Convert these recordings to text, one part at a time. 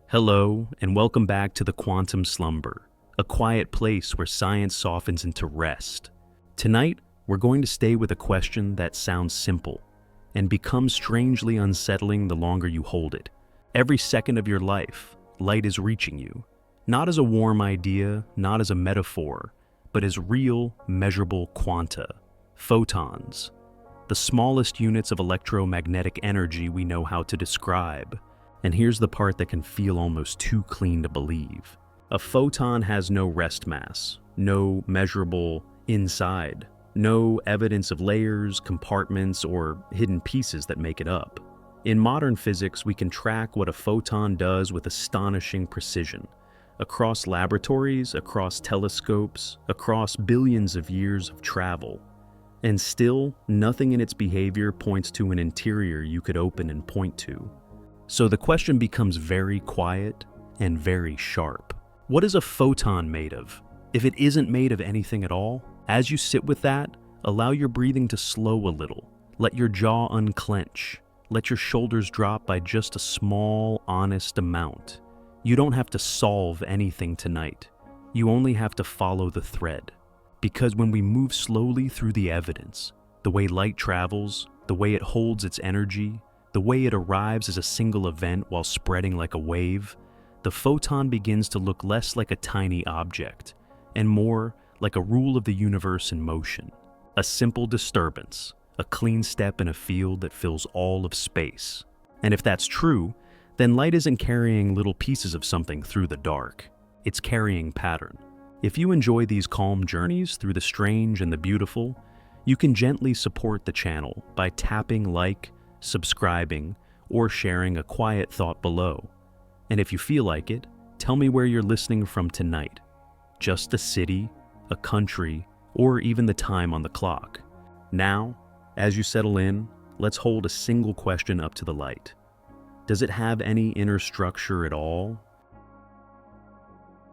Hello, and welcome back to the Quantum Slumber, a quiet place where science softens into rest. Tonight, we're going to stay with a question that sounds simple and becomes strangely unsettling the longer you hold it. Every second of your life, light is reaching you, not as a warm idea, not as a metaphor, but as real, measurable quanta, photons, the smallest units of electromagnetic energy we know how to describe. And here's the part that can feel almost too clean to believe. A photon has no rest mass, no measurable inside, no evidence of layers, compartments, or hidden pieces that make it up. In modern physics, we can track what a photon does with astonishing precision. Across laboratories, across telescopes, across billions of years of travel. And still, nothing in its behavior points to an interior you could open and point to. So the question becomes very quiet and very sharp. What is a photon made of? If it isn't made of anything at all, as you sit with that, allow your breathing to slow a little. Let your jaw unclench. Let your shoulders drop by just a small, honest amount. You don't have to solve anything tonight. You only have to follow the thread. Because when we move slowly through the evidence, the way light travels, the way it holds its energy, the way it arrives as a single event while spreading like a wave, the photon begins to look less like a tiny object and more like a rule of the universe in motion. A simple disturbance, a clean step in a field that fills all of space. And if that's true, then light isn't carrying little pieces of something through the dark. It's carrying pattern. If you enjoy these calm journeys through the strange and the beautiful, you can gently support the channel by tapping like, subscribing, or sharing a quiet thought below. And if you feel like it, tell me where you're listening from tonight. Just a city, a country, or even the time on the clock. Now, as you settle in, let's hold a single question up to the light. Does it have any inner structure at all?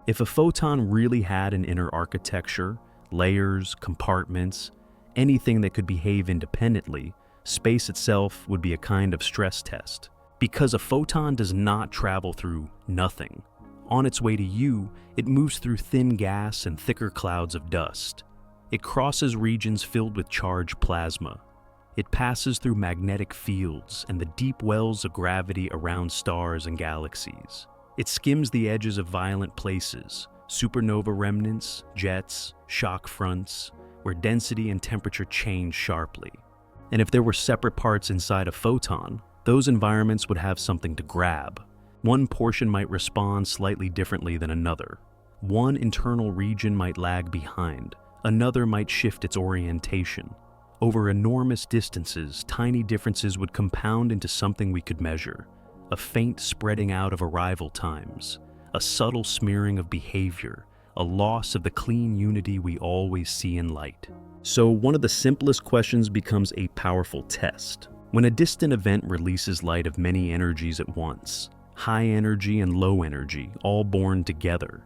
If a photon really had an inner architecture, layers, compartments, anything that could behave independently, space itself would be a kind of stress test. Because a photon does not travel through nothing. On its way to you, it moves through thin gas and thicker clouds of dust. It crosses regions filled with charged plasma. It passes through magnetic fields and the deep wells of gravity around stars and galaxies. It skims the edges of violent places, supernova remnants, jets, shock fronts, where density and temperature change sharply. And if there were separate parts inside a photon, those environments would have something to grab. One portion might respond slightly differently than another. One internal region might lag behind. Another might shift its orientation. Over enormous distances, tiny differences would compound into something we could measure. A faint spreading out of arrival times. A subtle smearing of behavior. A loss of the clean unity we always see in light. So one of the simplest questions becomes a powerful test. When a distant event releases light of many energies at once, high energy and low energy, all born together,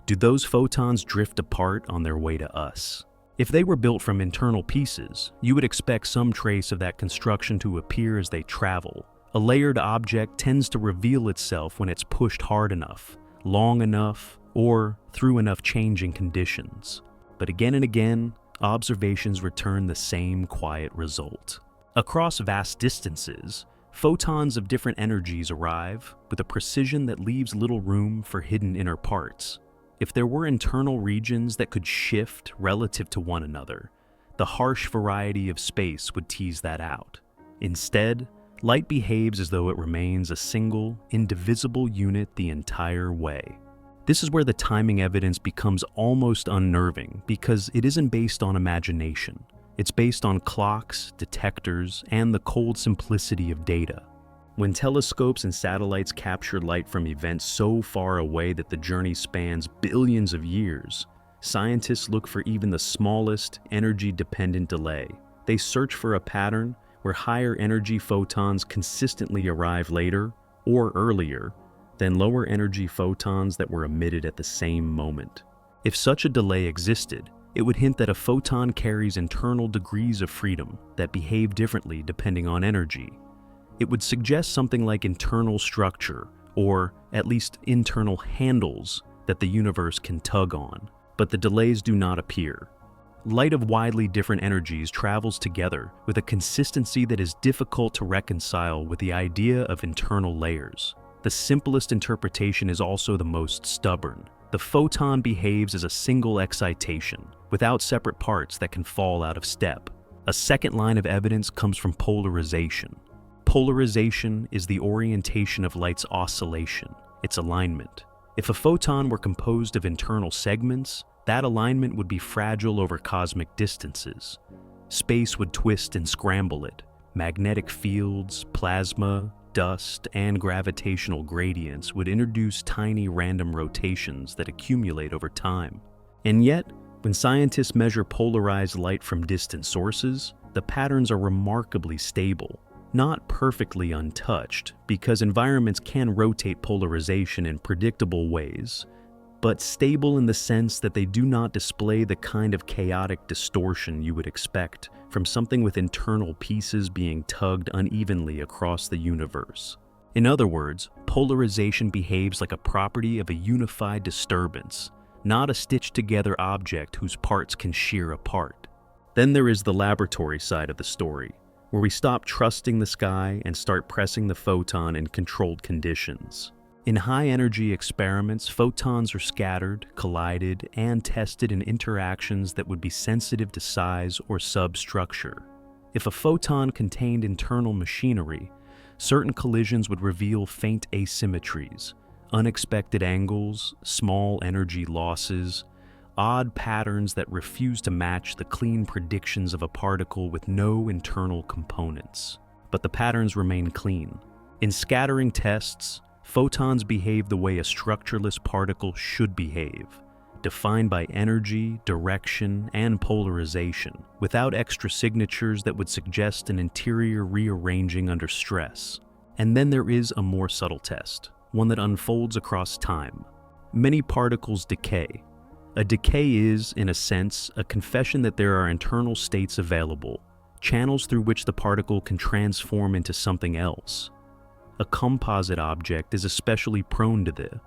do those photons drift apart on their way to us? If they were built from internal pieces, you would expect some trace of that construction to appear as they travel. A layered object tends to reveal itself when it's pushed hard enough, long enough, or through enough changing conditions. But again and again, observations return the same quiet result. Across vast distances, photons of different energies arrive with a precision that leaves little room for hidden inner parts. If there were internal regions that could shift relative to one another, the harsh variety of space would tease that out. Instead, light behaves as though it remains a single, indivisible unit the entire way. This is where the timing evidence becomes almost unnerving because it isn't based on imagination. It's based on clocks, detectors, and the cold simplicity of data. When telescopes and satellites capture light from events so far away that the journey spans billions of years, scientists look for even the smallest energy-dependent delay. They search for a pattern where higher energy photons consistently arrive later or earlier than lower energy photons that were emitted at the same moment. If such a delay existed, it would hint that a photon carries internal degrees of freedom that behave differently depending on energy. It would suggest something like internal structure or at least internal handles that the universe can tug on, but the delays do not appear. Light of widely different energies travels together with a consistency that is difficult to reconcile with the idea of internal layers. The simplest interpretation is also the most stubborn. The photon behaves as a single excitation, without separate parts that can fall out of step. A second line of evidence comes from polarization. Polarization is the orientation of light's oscillation, its alignment. If a photon were composed of internal segments, that alignment would be fragile over cosmic distances. Space would twist and scramble it. Magnetic fields, plasma, dust, and gravitational gradients would introduce tiny random rotations that accumulate over time. And yet, when scientists measure polarized light from distant sources, the patterns are remarkably stable. Not perfectly untouched, because environments can rotate polarization in predictable ways, but stable in the sense that they do not display the kind of chaotic distortion you would expect from something with internal pieces being tugged unevenly across the universe. In other words, polarization behaves like a property of a unified disturbance, not a stitched-together object whose parts can shear apart. Then there is the laboratory side of the story, where we stop trusting the sky and start pressing the photon in controlled conditions. In high-energy experiments, photons are scattered, collided, and tested in interactions that would be sensitive to size or substructure. If a photon contained internal machinery, certain collisions would reveal faint asymmetries, unexpected angles, small energy losses, odd patterns that refuse to match the clean predictions of a particle with no internal components. But the patterns remain clean. In scattering tests, photons behave the way a structureless particle should behave, defined by energy, direction, and polarization, without extra signatures that would suggest an interior rearranging under stress. And then there is a more subtle test, one that unfolds across time. Many particles decay. A decay is, in a sense, a confession that there are internal states available, channels through which the particle can transform into something else. A composite object is especially prone to this,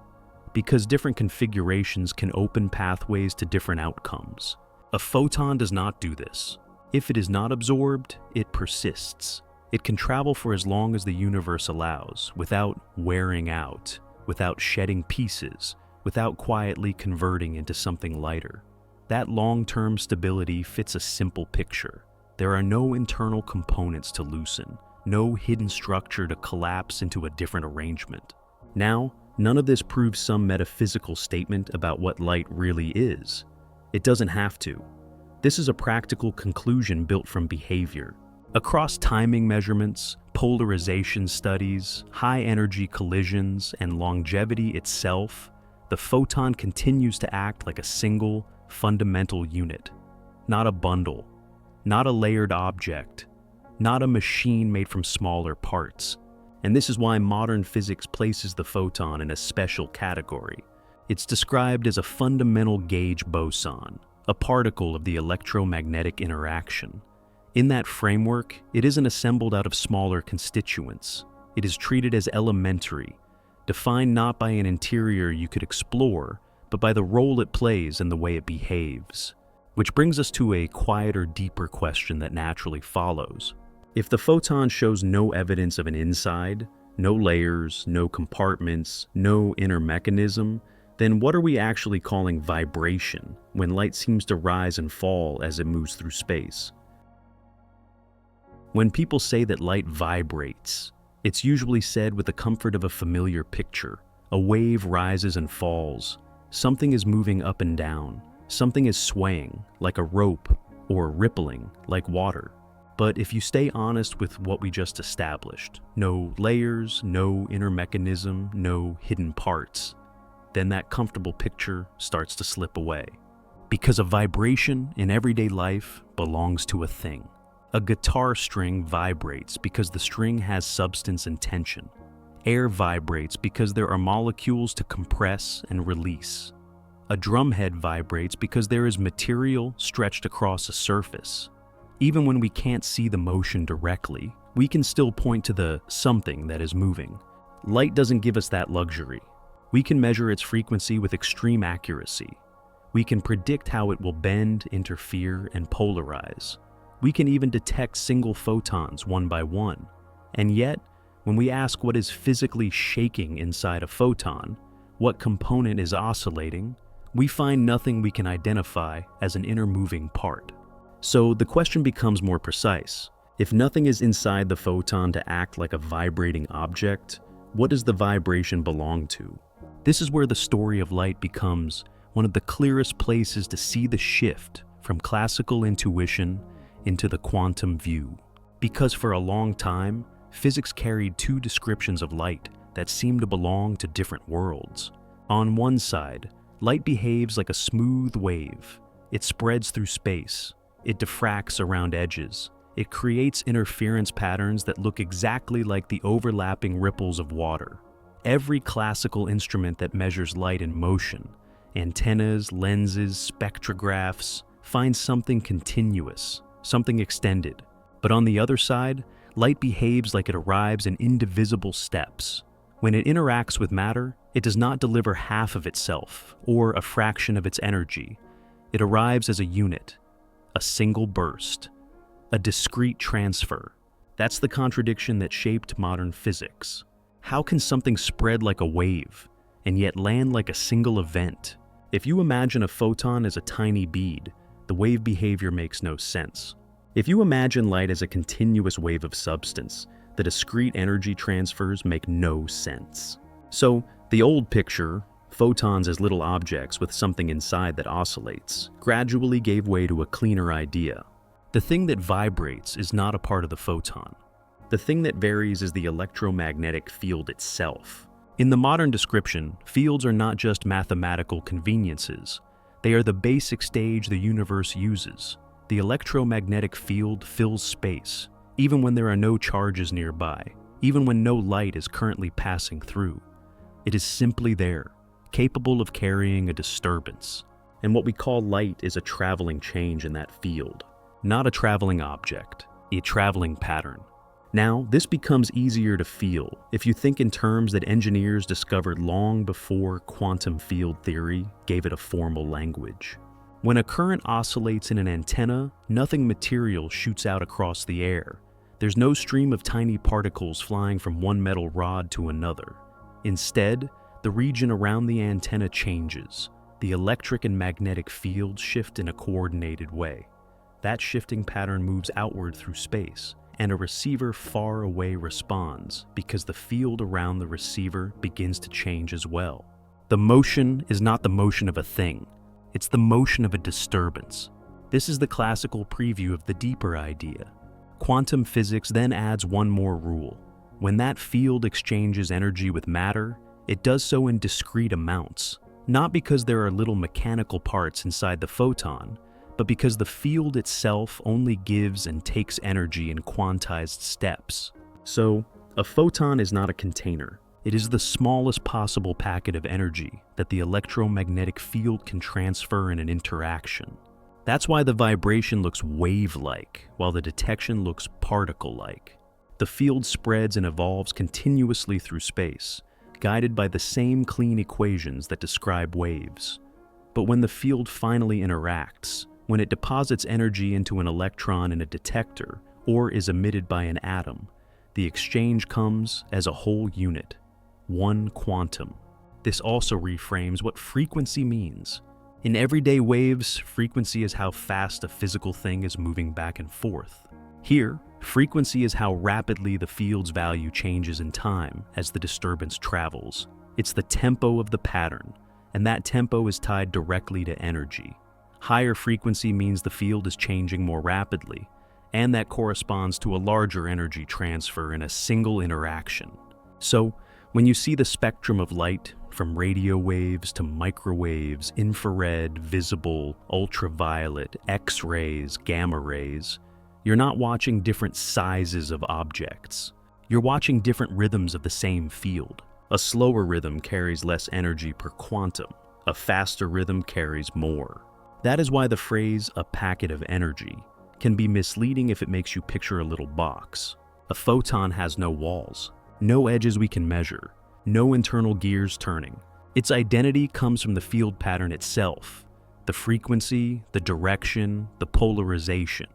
because different configurations can open pathways to different outcomes. A photon does not do this. If it is not absorbed, it persists. It can travel for as long as the universe allows, without wearing out, without shedding pieces, without quietly converting into something lighter. That long-term stability fits a simple picture. There are no internal components to loosen, no hidden structure to collapse into a different arrangement. Now, none of this proves some metaphysical statement about what light really is. It doesn't have to. This is a practical conclusion built from behavior. Across timing measurements, polarization studies, high-energy collisions, and longevity itself, the photon continues to act like a single, fundamental unit. Not a bundle, not a layered object, not a machine made from smaller parts. And this is why modern physics places the photon in a special category. It's described as a fundamental gauge boson, a particle of the electromagnetic interaction. In that framework, it isn't assembled out of smaller constituents. It is treated as elementary, defined not by an interior you could explore, but by the role it plays and the way it behaves. Which brings us to a quieter, deeper question that naturally follows. If the photon shows no evidence of an inside, no layers, no compartments, no inner mechanism, then what are we actually calling vibration when light seems to rise and fall as it moves through space? When people say that light vibrates, it's usually said with the comfort of a familiar picture. A wave rises and falls. Something is moving up and down. Something is swaying, like a rope, or rippling, like water. But if you stay honest with what we just established, no layers, no inner mechanism, no hidden parts, then that comfortable picture starts to slip away. Because a vibration in everyday life belongs to a thing. A guitar string vibrates because the string has substance and tension. Air vibrates because there are molecules to compress and release. A drumhead vibrates because there is material stretched across a surface. Even when we can't see the motion directly, we can still point to the something that is moving. Light doesn't give us that luxury. We can measure its frequency with extreme accuracy. We can predict how it will bend, interfere, and polarize. We can even detect single photons one by one. And yet, when we ask what is physically shaking inside a photon, what component is oscillating, we find nothing we can identify as an inner moving part. So the question becomes more precise. If nothing is inside the photon to act like a vibrating object, what does the vibration belong to? This is where the story of light becomes one of the clearest places to see the shift from classical intuition into the quantum view. Because for a long time, physics carried two descriptions of light that seemed to belong to different worlds. On one side, light behaves like a smooth wave. It spreads through space. It diffracts around edges. It creates interference patterns that look exactly like the overlapping ripples of water. Every classical instrument that measures light in motion, antennas, lenses, spectrographs, finds something continuous, something extended. But on the other side, light behaves like it arrives in indivisible steps. When it interacts with matter, it does not deliver half of itself or a fraction of its energy. It arrives as a unit, a single burst, a discrete transfer. That's the contradiction that shaped modern physics. How can something spread like a wave and yet land like a single event? If you imagine a photon as a tiny bead, the wave behavior makes no sense. If you imagine light as a continuous wave of substance, the discrete energy transfers make no sense. So, the old picture, photons as little objects with something inside that oscillates, gradually gave way to a cleaner idea. The thing that vibrates is not a part of the photon. The thing that varies is the electromagnetic field itself. In the modern description, fields are not just mathematical conveniences. They are the basic stage the universe uses. The electromagnetic field fills space, even when there are no charges nearby, even when no light is currently passing through. It is simply there, capable of carrying a disturbance. And what we call light is a traveling change in that field. Not a traveling object, a traveling pattern. Now, this becomes easier to feel if you think in terms that engineers discovered long before quantum field theory gave it a formal language. When a current oscillates in an antenna, nothing material shoots out across the air. There's no stream of tiny particles flying from one metal rod to another. Instead, the region around the antenna changes. The electric and magnetic fields shift in a coordinated way. That shifting pattern moves outward through space, and a receiver far away responds because the field around the receiver begins to change as well. The motion is not the motion of a thing. It's the motion of a disturbance. This is the classical preview of the deeper idea. Quantum physics then adds one more rule. When that field exchanges energy with matter, it does so in discrete amounts, not because there are little mechanical parts inside the photon, but because the field itself only gives and takes energy in quantized steps. So, a photon is not a container. It is the smallest possible packet of energy that the electromagnetic field can transfer in an interaction. That's why the vibration looks wave-like, while the detection looks particle-like. The field spreads and evolves continuously through space, guided by the same clean equations that describe waves. But when the field finally interacts, when it deposits energy into an electron in a detector or is emitted by an atom, the exchange comes as a whole unit, one quantum. This also reframes what frequency means. In everyday waves, frequency is how fast a physical thing is moving back and forth. Here, frequency is how rapidly the field's value changes in time as the disturbance travels. It's the tempo of the pattern, and that tempo is tied directly to energy. Higher frequency means the field is changing more rapidly, and that corresponds to a larger energy transfer in a single interaction. So, when you see the spectrum of light, from radio waves to microwaves, infrared, visible, ultraviolet, X-rays, gamma rays, you're not watching different sizes of objects. You're watching different rhythms of the same field. A slower rhythm carries less energy per quantum. A faster rhythm carries more. That is why the phrase, "a packet of energy," can be misleading if it makes you picture a little box. A photon has no walls, no edges we can measure, no internal gears turning. Its identity comes from the field pattern itself, the frequency, the direction, the polarization.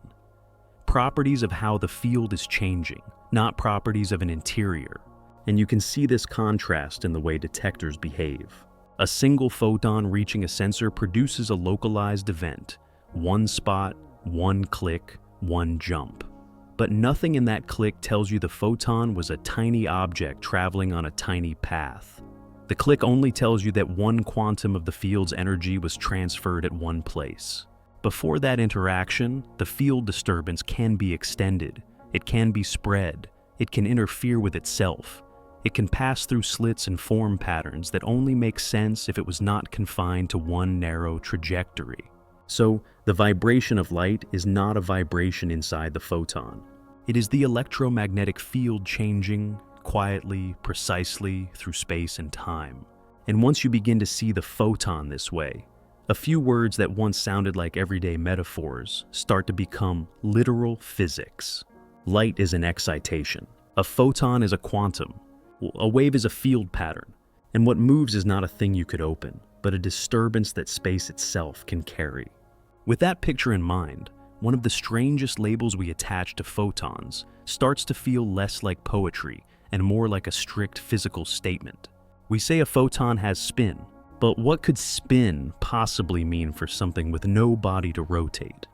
Properties of how the field is changing, not properties of an interior. And you can see this contrast in the way detectors behave. A single photon reaching a sensor produces a localized event, one spot, one click, one jump. But nothing in that click tells you the photon was a tiny object traveling on a tiny path. The click only tells you that one quantum of the field's energy was transferred at one place. Before that interaction, the field disturbance can be extended, it can be spread, it can interfere with itself. It can pass through slits and form patterns that only make sense if it was not confined to one narrow trajectory. So, the vibration of light is not a vibration inside the photon. It is the electromagnetic field changing quietly, precisely through space and time. And once you begin to see the photon this way, a few words that once sounded like everyday metaphors start to become literal physics. Light is an excitation. A photon is a quantum. A wave is a field pattern. And what moves is not a thing you could open, but a disturbance that space itself can carry. With that picture in mind, one of the strangest labels we attach to photons starts to feel less like poetry and more like a strict physical statement. We say a photon has spin, but what could spin possibly mean for something with no body to rotate?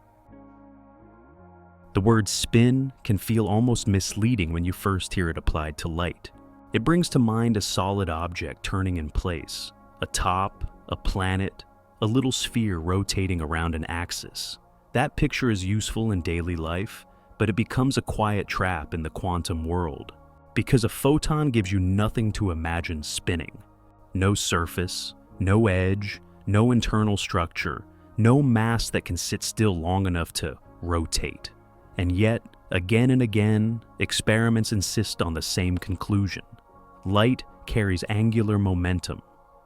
The word spin can feel almost misleading when you first hear it applied to light. It brings to mind a solid object turning in place, a top, a planet, a little sphere rotating around an axis. That picture is useful in daily life, but it becomes a quiet trap in the quantum world, because a photon gives you nothing to imagine spinning. No surface, no edge, no internal structure, no mass that can sit still long enough to rotate. And yet, again and again, experiments insist on the same conclusion. Light carries angular momentum.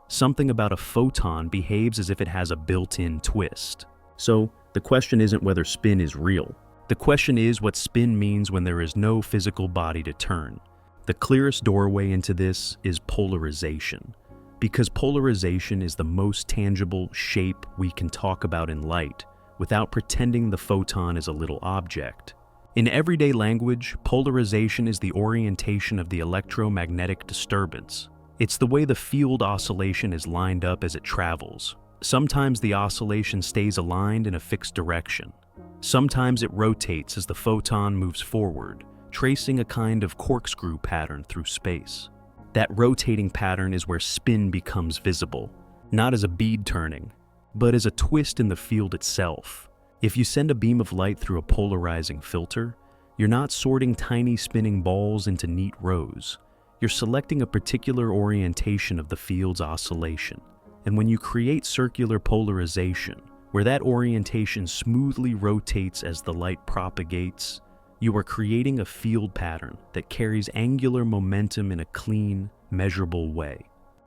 Something about a photon behaves as if it has a built-in twist. So, the question isn't whether spin is real. The question is what spin means when there is no physical body to turn. The clearest doorway into this is polarization, because polarization is the most tangible shape we can talk about in light without pretending the photon is a little object. In everyday language, polarization is the orientation of the electromagnetic disturbance. It's the way the field oscillation is lined up as it travels. Sometimes the oscillation stays aligned in a fixed direction. Sometimes it rotates as the photon moves forward, tracing a kind of corkscrew pattern through space. That rotating pattern is where spin becomes visible, not as a bead turning, but as a twist in the field itself. If you send a beam of light through a polarizing filter, you're not sorting tiny spinning balls into neat rows. You're selecting a particular orientation of the field's oscillation. And when you create circular polarization, where that orientation smoothly rotates as the light propagates, you are creating a field pattern that carries angular momentum in a clean, measurable way.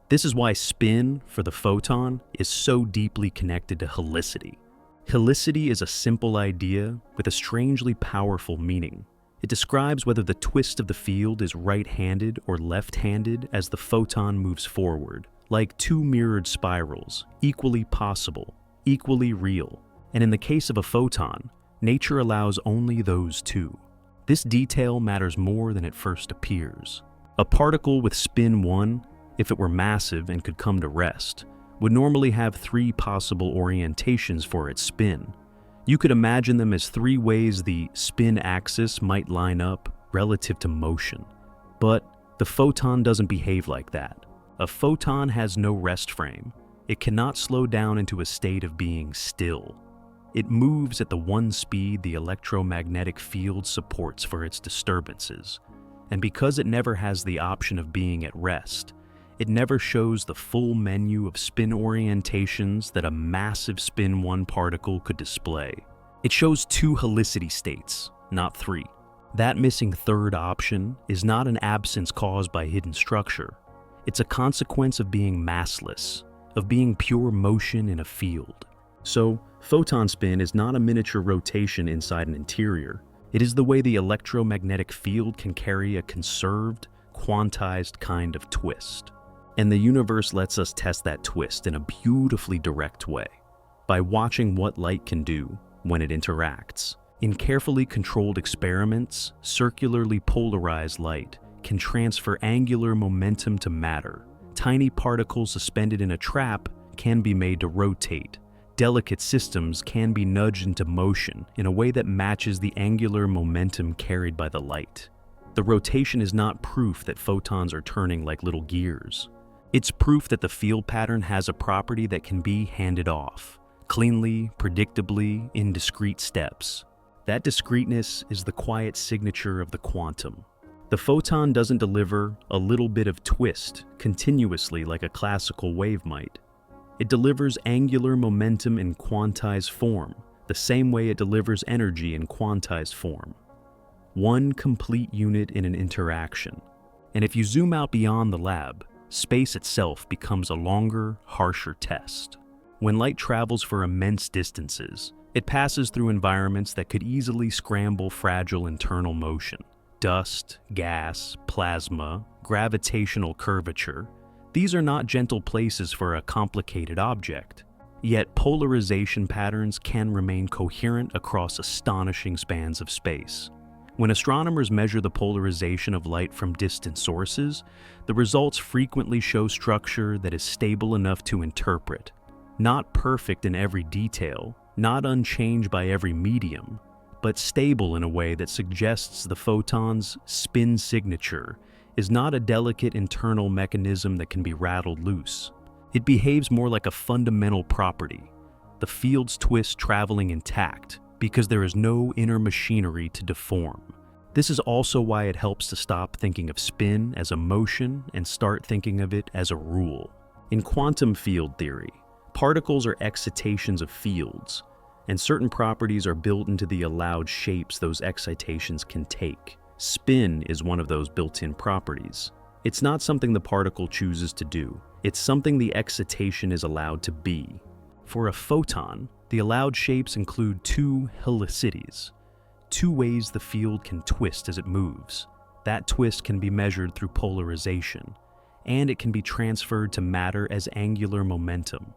This is why spin, for the photon, is so deeply connected to helicity. Helicity is a simple idea with a strangely powerful meaning. It describes whether the twist of the field is right-handed or left-handed as the photon moves forward, like two mirrored spirals, equally possible, equally real. And in the case of a photon, nature allows only those two. This detail matters more than it first appears. A particle with spin 1, if it were massive and could come to rest, would normally have three possible orientations for its spin. You could imagine them as three ways the spin axis might line up relative to motion. But the photon doesn't behave like that. A photon has no rest frame. It cannot slow down into a state of being still. It moves at the one speed the electromagnetic field supports for its disturbances. And because it never has the option of being at rest, it never shows the full menu of spin orientations that a massive spin 1 particle could display. It shows two helicity states, not three. That missing third option is not an absence caused by hidden structure. It's a consequence of being massless, of being pure motion in a field. So, photon spin is not a miniature rotation inside an interior. It is the way the electromagnetic field can carry a conserved, quantized kind of twist. And the universe lets us test that twist in a beautifully direct way by watching what light can do when it interacts. In carefully controlled experiments, circularly polarized light can transfer angular momentum to matter. Tiny particles suspended in a trap can be made to rotate. Delicate systems can be nudged into motion in a way that matches the angular momentum carried by the light. The rotation is not proof that photons are turning like little gears. It's proof that the field pattern has a property that can be handed off, cleanly, predictably, in discrete steps. That discreteness is the quiet signature of the quantum. The photon doesn't deliver a little bit of twist continuously like a classical wave might. It delivers angular momentum in quantized form, the same way it delivers energy in quantized form. One complete unit in an interaction. And if you zoom out beyond the lab, space itself becomes a longer, harsher test. When light travels for immense distances, it passes through environments that could easily scramble fragile internal motion. Dust, gas, plasma, gravitational curvature. These are not gentle places for a complicated object. Yet polarization patterns can remain coherent across astonishing spans of space. When astronomers measure the polarization of light from distant sources, the results frequently show structure that is stable enough to interpret. Not perfect in every detail, not unchanged by every medium, but stable in a way that suggests the photon's spin signature is not a delicate internal mechanism that can be rattled loose. It behaves more like a fundamental property, the field's twist traveling intact, because there is no inner machinery to deform. This is also why it helps to stop thinking of spin as a motion and start thinking of it as a rule. In quantum field theory, particles are excitations of fields, and certain properties are built into the allowed shapes those excitations can take. Spin is one of those built-in properties. It's not something the particle chooses to do. It's something the excitation is allowed to be. For a photon, the allowed shapes include two helicities, two ways the field can twist as it moves. That twist can be measured through polarization, and it can be transferred to matter as angular momentum.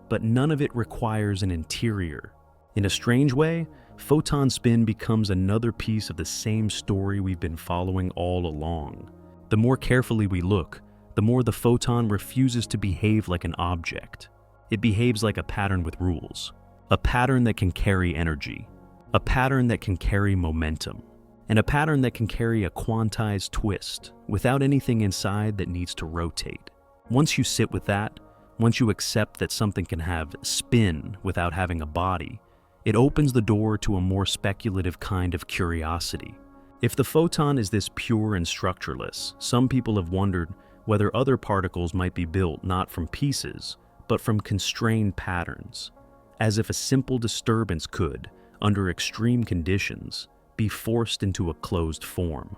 But none of it requires an interior. In a strange way, photon spin becomes another piece of the same story we've been following all along. The more carefully we look, the more the photon refuses to behave like an object. It behaves like a pattern with rules, a pattern that can carry energy, a pattern that can carry momentum, and a pattern that can carry a quantized twist without anything inside that needs to rotate. Once you sit with that, once you accept that something can have spin without having a body, it opens the door to a more speculative kind of curiosity. If the photon is this pure and structureless, some people have wondered whether other particles might be built not from pieces, but from constrained patterns, as if a simple disturbance could, under extreme conditions, be forced into a closed form.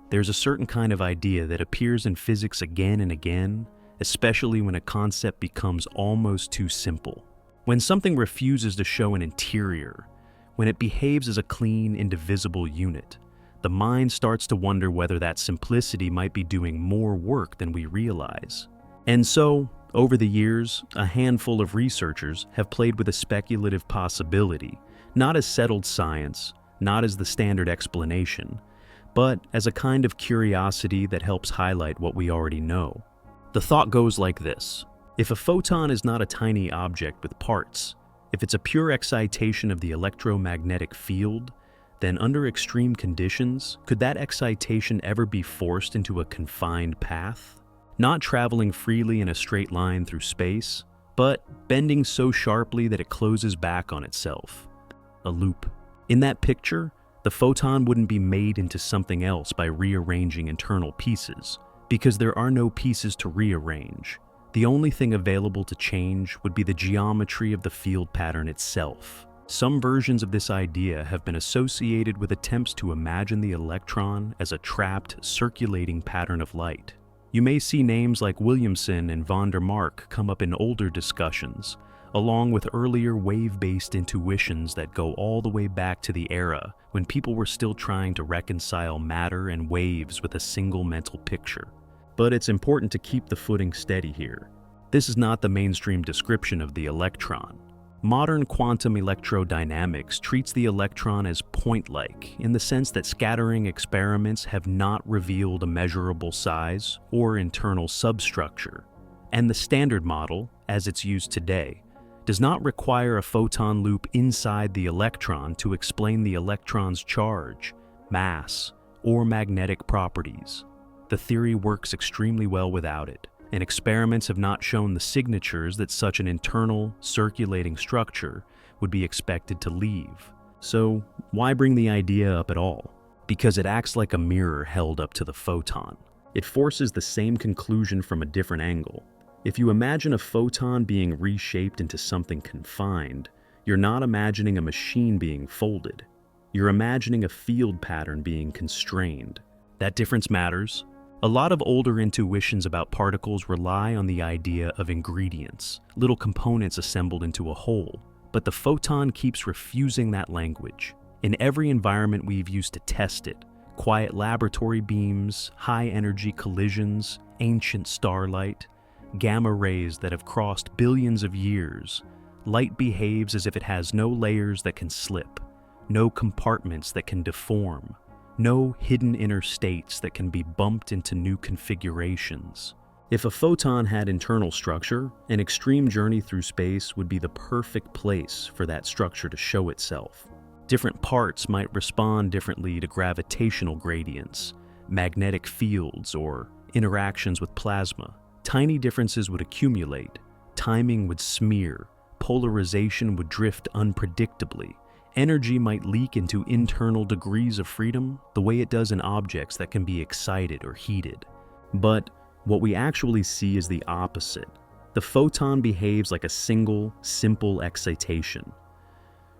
There's a certain kind of idea that appears in physics again and again, especially when a concept becomes almost too simple. When something refuses to show an interior, when it behaves as a clean, indivisible unit, the mind starts to wonder whether that simplicity might be doing more work than we realize. And so, over the years, a handful of researchers have played with a speculative possibility, not as settled science, not as the standard explanation, but as a kind of curiosity that helps highlight what we already know. The thought goes like this. If a photon is not a tiny object with parts, if it's a pure excitation of the electromagnetic field, then under extreme conditions, could that excitation ever be forced into a confined path? Not traveling freely in a straight line through space, but bending so sharply that it closes back on itself. A loop. In that picture, the photon wouldn't be made into something else by rearranging internal pieces, because there are no pieces to rearrange. The only thing available to change would be the geometry of the field pattern itself. Some versions of this idea have been associated with attempts to imagine the electron as a trapped, circulating pattern of light. You may see names like Williamson and von der Mark come up in older discussions, along with earlier wave-based intuitions that go all the way back to the era when people were still trying to reconcile matter and waves with a single mental picture. But it's important to keep the footing steady here. This is not the mainstream description of the electron. Modern quantum electrodynamics treats the electron as point-like in the sense that scattering experiments have not revealed a measurable size or internal substructure, and the standard model, as it's used today, does not require a photon loop inside the electron to explain the electron's charge, mass, or magnetic properties. The theory works extremely well without it, and experiments have not shown the signatures that such an internal, circulating structure would be expected to leave. So, why bring the idea up at all? Because it acts like a mirror held up to the photon. It forces the same conclusion from a different angle. If you imagine a photon being reshaped into something confined, you're not imagining a machine being folded. You're imagining a field pattern being constrained. That difference matters. A lot of older intuitions about particles rely on the idea of ingredients, little components assembled into a whole, but the photon keeps refusing that language. In every environment we've used to test it, quiet laboratory beams, high-energy collisions, ancient starlight, gamma rays that have crossed billions of years, light behaves as if it has no layers that can slip, no compartments that can deform, no hidden inner states that can be bumped into new configurations. If a photon had internal structure, an extreme journey through space would be the perfect place for that structure to show itself. Different parts might respond differently to gravitational gradients, magnetic fields, or interactions with plasma. Tiny differences would accumulate, timing would smear, polarization would drift unpredictably. Energy might leak into internal degrees of freedom the way it does in objects that can be excited or heated. But what we actually see is the opposite. The photon behaves like a single, simple excitation,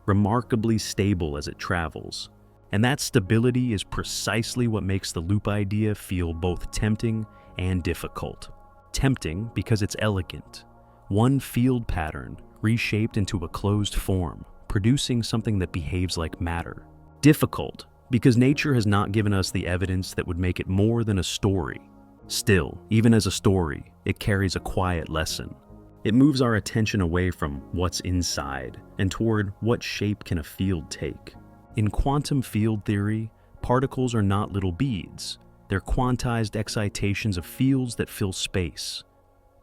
remarkably stable as it travels. And that stability is precisely what makes the loop idea feel both tempting and difficult. Tempting because it's elegant. One field pattern reshaped into a closed form, producing something that behaves like matter. Difficult, because nature has not given us the evidence that would make it more than a story. Still, even as a story, it carries a quiet lesson. It moves our attention away from what's inside and toward what shape can a field take. In quantum field theory, particles are not little beads. They're quantized excitations of fields that fill space.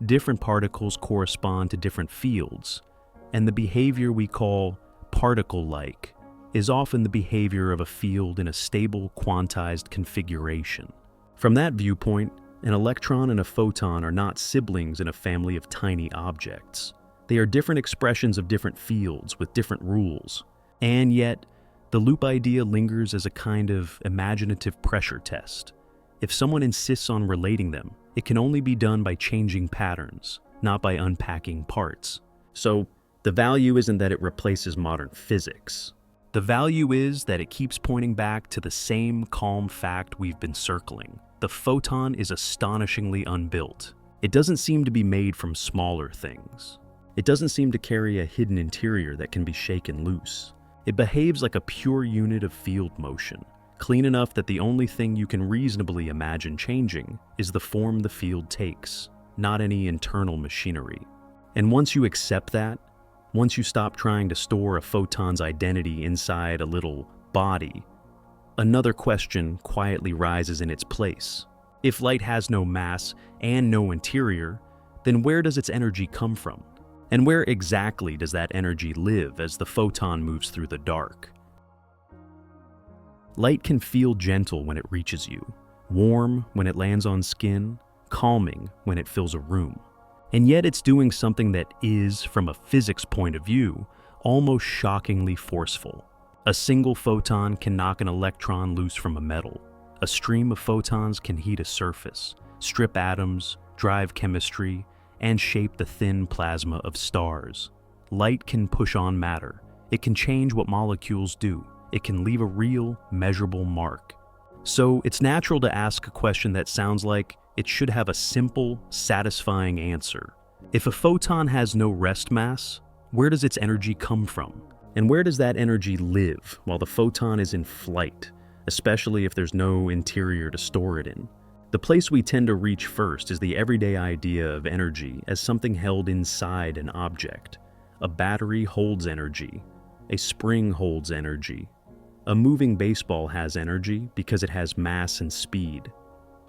Different particles correspond to different fields, and the behavior we call particle-like is often the behavior of a field in a stable quantized configuration. From that viewpoint, an electron and a photon are not siblings in a family of tiny objects. They are different expressions of different fields with different rules. And yet, the loop idea lingers as a kind of imaginative pressure test. If someone insists on relating them, it can only be done by changing patterns, not by unpacking parts. So, the value isn't that it replaces modern physics. The value is that it keeps pointing back to the same calm fact we've been circling. The photon is astonishingly unbuilt. It doesn't seem to be made from smaller things. It doesn't seem to carry a hidden interior that can be shaken loose. It behaves like a pure unit of field motion, clean enough that the only thing you can reasonably imagine changing is the form the field takes, not any internal machinery. And once you accept that, once you stop trying to store a photon's identity inside a little body, another question quietly rises in its place. If light has no mass and no interior, then where does its energy come from? And where exactly does that energy live as the photon moves through the dark? Light can feel gentle when it reaches you, warm when it lands on skin, calming when it fills a room. And yet it's doing something that is, from a physics point of view, almost shockingly forceful. A single photon can knock an electron loose from a metal. A stream of photons can heat a surface, strip atoms, drive chemistry, and shape the thin plasma of stars. Light can push on matter. It can change what molecules do. It can leave a real, measurable mark. So it's natural to ask a question that sounds like it should have a simple, satisfying answer. If a photon has no rest mass, Where does its energy come from? And where does that energy live while the photon is in flight, especially if there's no interior to store it in? The place we tend to reach first is the everyday idea of energy as something held inside an object. A battery holds energy. A spring holds energy. A moving baseball has energy because it has mass and speed.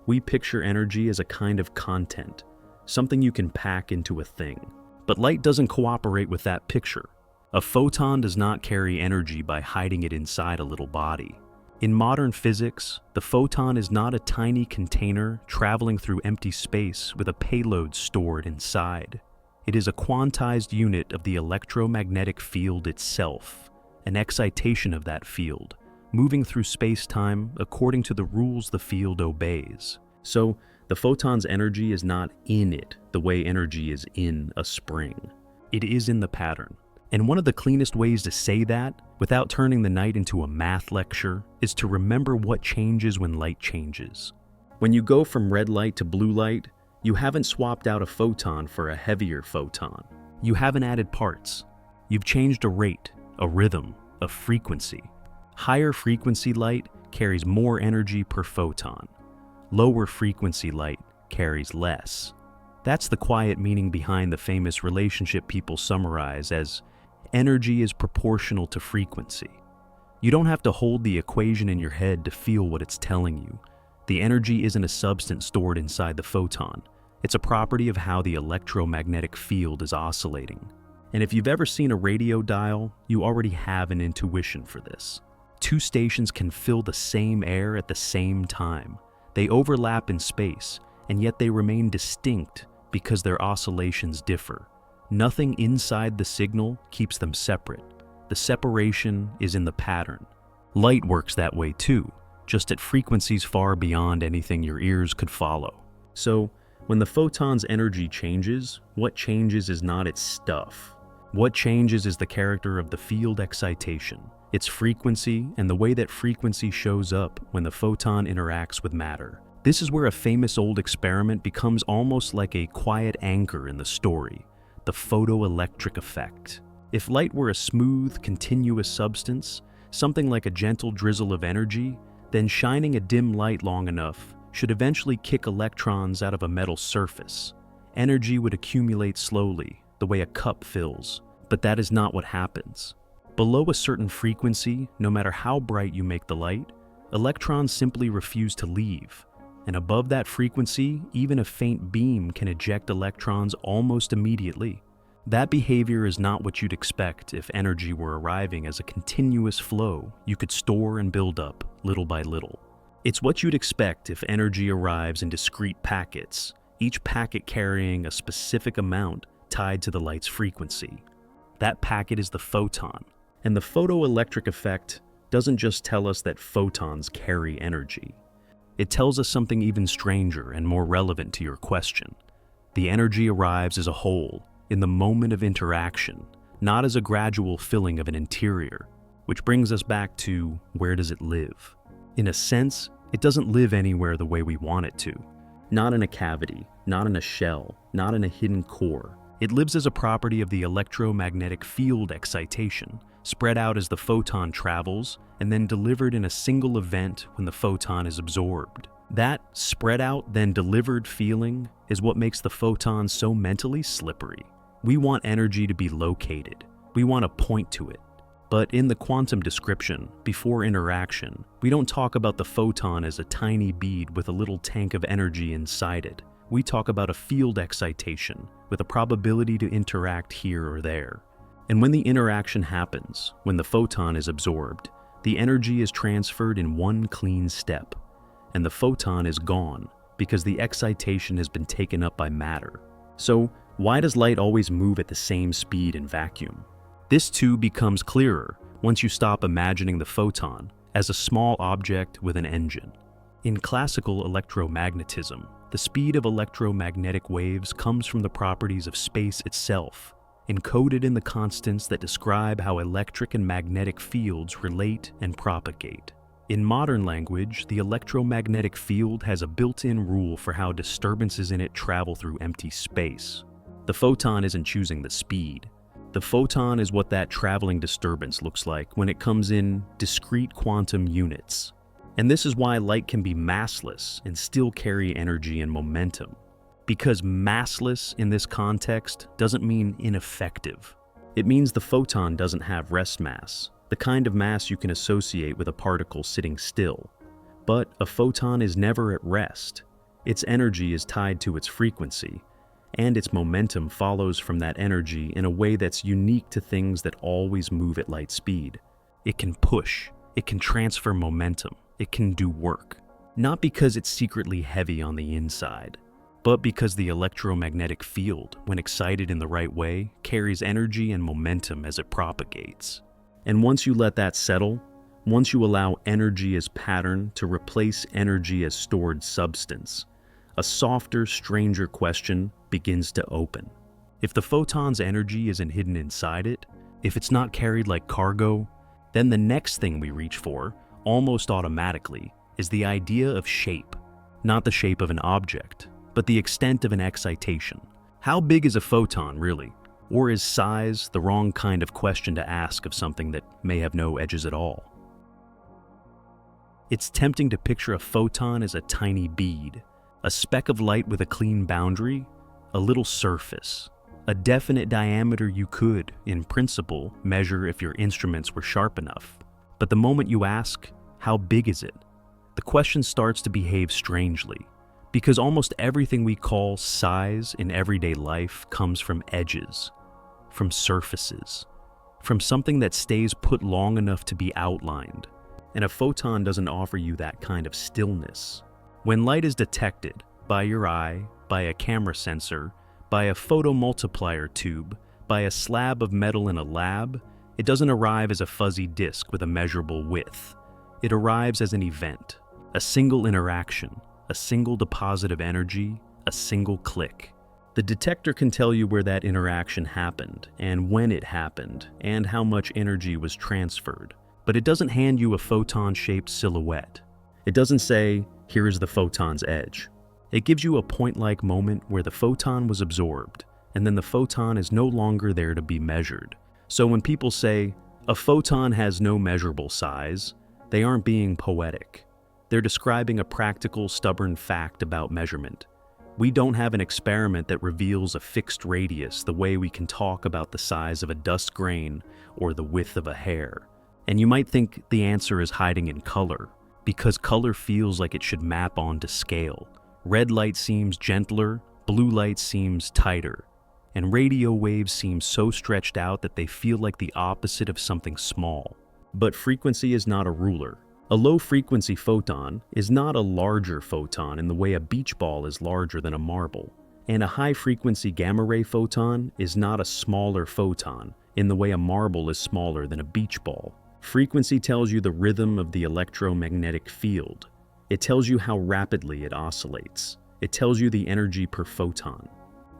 We picture energy as a kind of content, something you can pack into a thing. But light doesn't cooperate with that picture. A photon does not carry energy by hiding it inside a little body. In modern physics, the photon is not a tiny container traveling through empty space with a payload stored inside. It is a quantized unit of the electromagnetic field itself, an excitation of that field, moving through space-time according to the rules the field obeys. So, the photon's energy is not in it the way energy is in a spring. It is in the pattern. And one of the cleanest ways to say that, without turning the night into a math lecture, is to remember what changes when light changes. When you go from red light to blue light, you haven't swapped out a photon for a heavier photon. You haven't added parts. You've changed a rate, a rhythm, a frequency. Higher frequency light carries more energy per photon. Lower frequency light carries less. That's the quiet meaning behind the famous relationship people summarize as energy is proportional to frequency. You don't have to hold the equation in your head to feel what it's telling you. The energy isn't a substance stored inside the photon. It's a property of how the electromagnetic field is oscillating. And if you've ever seen a radio dial, you already have an intuition for this. Two stations can fill the same air at the same time. They overlap in space, and yet they remain distinct because their oscillations differ. Nothing inside the signal keeps them separate. The separation is in the pattern. Light works that way too, just at frequencies far beyond anything your ears could follow. So, when the photon's energy changes, what changes is not its stuff. What changes is the character of the field excitation, its frequency, and the way that frequency shows up when the photon interacts with matter. This is where a famous old experiment becomes almost like a quiet anchor in the story. The photoelectric effect. If light were a smooth, continuous substance, something like a gentle drizzle of energy, then shining a dim light long enough should eventually kick electrons out of a metal surface. Energy would accumulate slowly, the way a cup fills, but that is not what happens. Below a certain frequency, no matter how bright you make the light, electrons simply refuse to leave. And above that frequency, even a faint beam can eject electrons almost immediately. That behavior is not what you'd expect if energy were arriving as a continuous flow you could store and build up little by little. It's what you'd expect if energy arrives in discrete packets, each packet carrying a specific amount tied to the light's frequency. That packet is the photon, and the photoelectric effect doesn't just tell us that photons carry energy. It tells us something even stranger and more relevant to your question. The energy arrives as a whole, in the moment of interaction, not as a gradual filling of an interior, which brings us back to where does it live? In a sense, it doesn't live anywhere the way we want it to. Not in a cavity, not in a shell, not in a hidden core. It lives as a property of the electromagnetic field excitation, spread out as the photon travels, and then delivered in a single event when the photon is absorbed. That spread out, then delivered feeling is what makes the photon so mentally slippery. We want energy to be located. We want to point to it. But in the quantum description, before interaction, we don't talk about the photon as a tiny bead with a little tank of energy inside it. We talk about a field excitation with a probability to interact here or there. And when the interaction happens, when the photon is absorbed, the energy is transferred in one clean step, and the photon is gone because the excitation has been taken up by matter. So, why does light always move at the same speed in vacuum? This too becomes clearer once you stop imagining the photon as a small object with an engine. In classical electromagnetism, the speed of electromagnetic waves comes from the properties of space itself, encoded in the constants that describe how electric and magnetic fields relate and propagate. In modern language, the electromagnetic field has a built-in rule for how disturbances in it travel through empty space. The photon isn't choosing the speed. The photon is what that traveling disturbance looks like when it comes in discrete quantum units. And this is why light can be massless and still carry energy and momentum. Because massless in this context doesn't mean ineffective. It means the photon doesn't have rest mass, the kind of mass you can associate with a particle sitting still. But a photon is never at rest. Its energy is tied to its frequency, and its momentum follows from that energy in a way that's unique to things that always move at light speed. It can push, it can transfer momentum, it can do work. Not because it's secretly heavy on the inside, but because the electromagnetic field, when excited in the right way, carries energy and momentum as it propagates. And once you let that settle, once you allow energy as pattern to replace energy as stored substance, a softer, stranger question begins to open. If the photon's energy isn't hidden inside it, if it's not carried like cargo, then the next thing we reach for, almost automatically, is the idea of shape. Not the shape of an object, but the extent of an excitation. How big is a photon, really? Or is size the wrong kind of question to ask of something that may have no edges at all? It's tempting to picture a photon as a tiny bead, a speck of light with a clean boundary, a little surface, a definite diameter you could, in principle, measure if your instruments were sharp enough. But the moment you ask, how big is it? The question starts to behave strangely, because almost everything we call size in everyday life comes from edges, from surfaces, from something that stays put long enough to be outlined. And a photon doesn't offer you that kind of stillness. When light is detected by your eye, by a camera sensor, by a photomultiplier tube, by a slab of metal in a lab, it doesn't arrive as a fuzzy disk with a measurable width. It arrives as an event, a single interaction, a single deposit of energy, a single click. The detector can tell you where that interaction happened, and when it happened, and how much energy was transferred. But it doesn't hand you a photon-shaped silhouette. It doesn't say, here is the photon's edge. It gives you a point-like moment where the photon was absorbed, and then the photon is no longer there to be measured. So when people say, a photon has no measurable size, they aren't being poetic. They're describing a practical, stubborn fact about measurement. We don't have an experiment that reveals a fixed radius the way we can talk about the size of a dust grain or the width of a hair. And you might think the answer is hiding in color, because color feels like it should map onto scale. Red light seems gentler, blue light seems tighter, and radio waves seem so stretched out that they feel like the opposite of something small. But frequency is not a ruler. A low-frequency photon is not a larger photon in the way a beach ball is larger than a marble, and a high-frequency gamma-ray photon is not a smaller photon in the way a marble is smaller than a beach ball. Frequency tells you the rhythm of the electromagnetic field. It tells you how rapidly it oscillates. It tells you the energy per photon.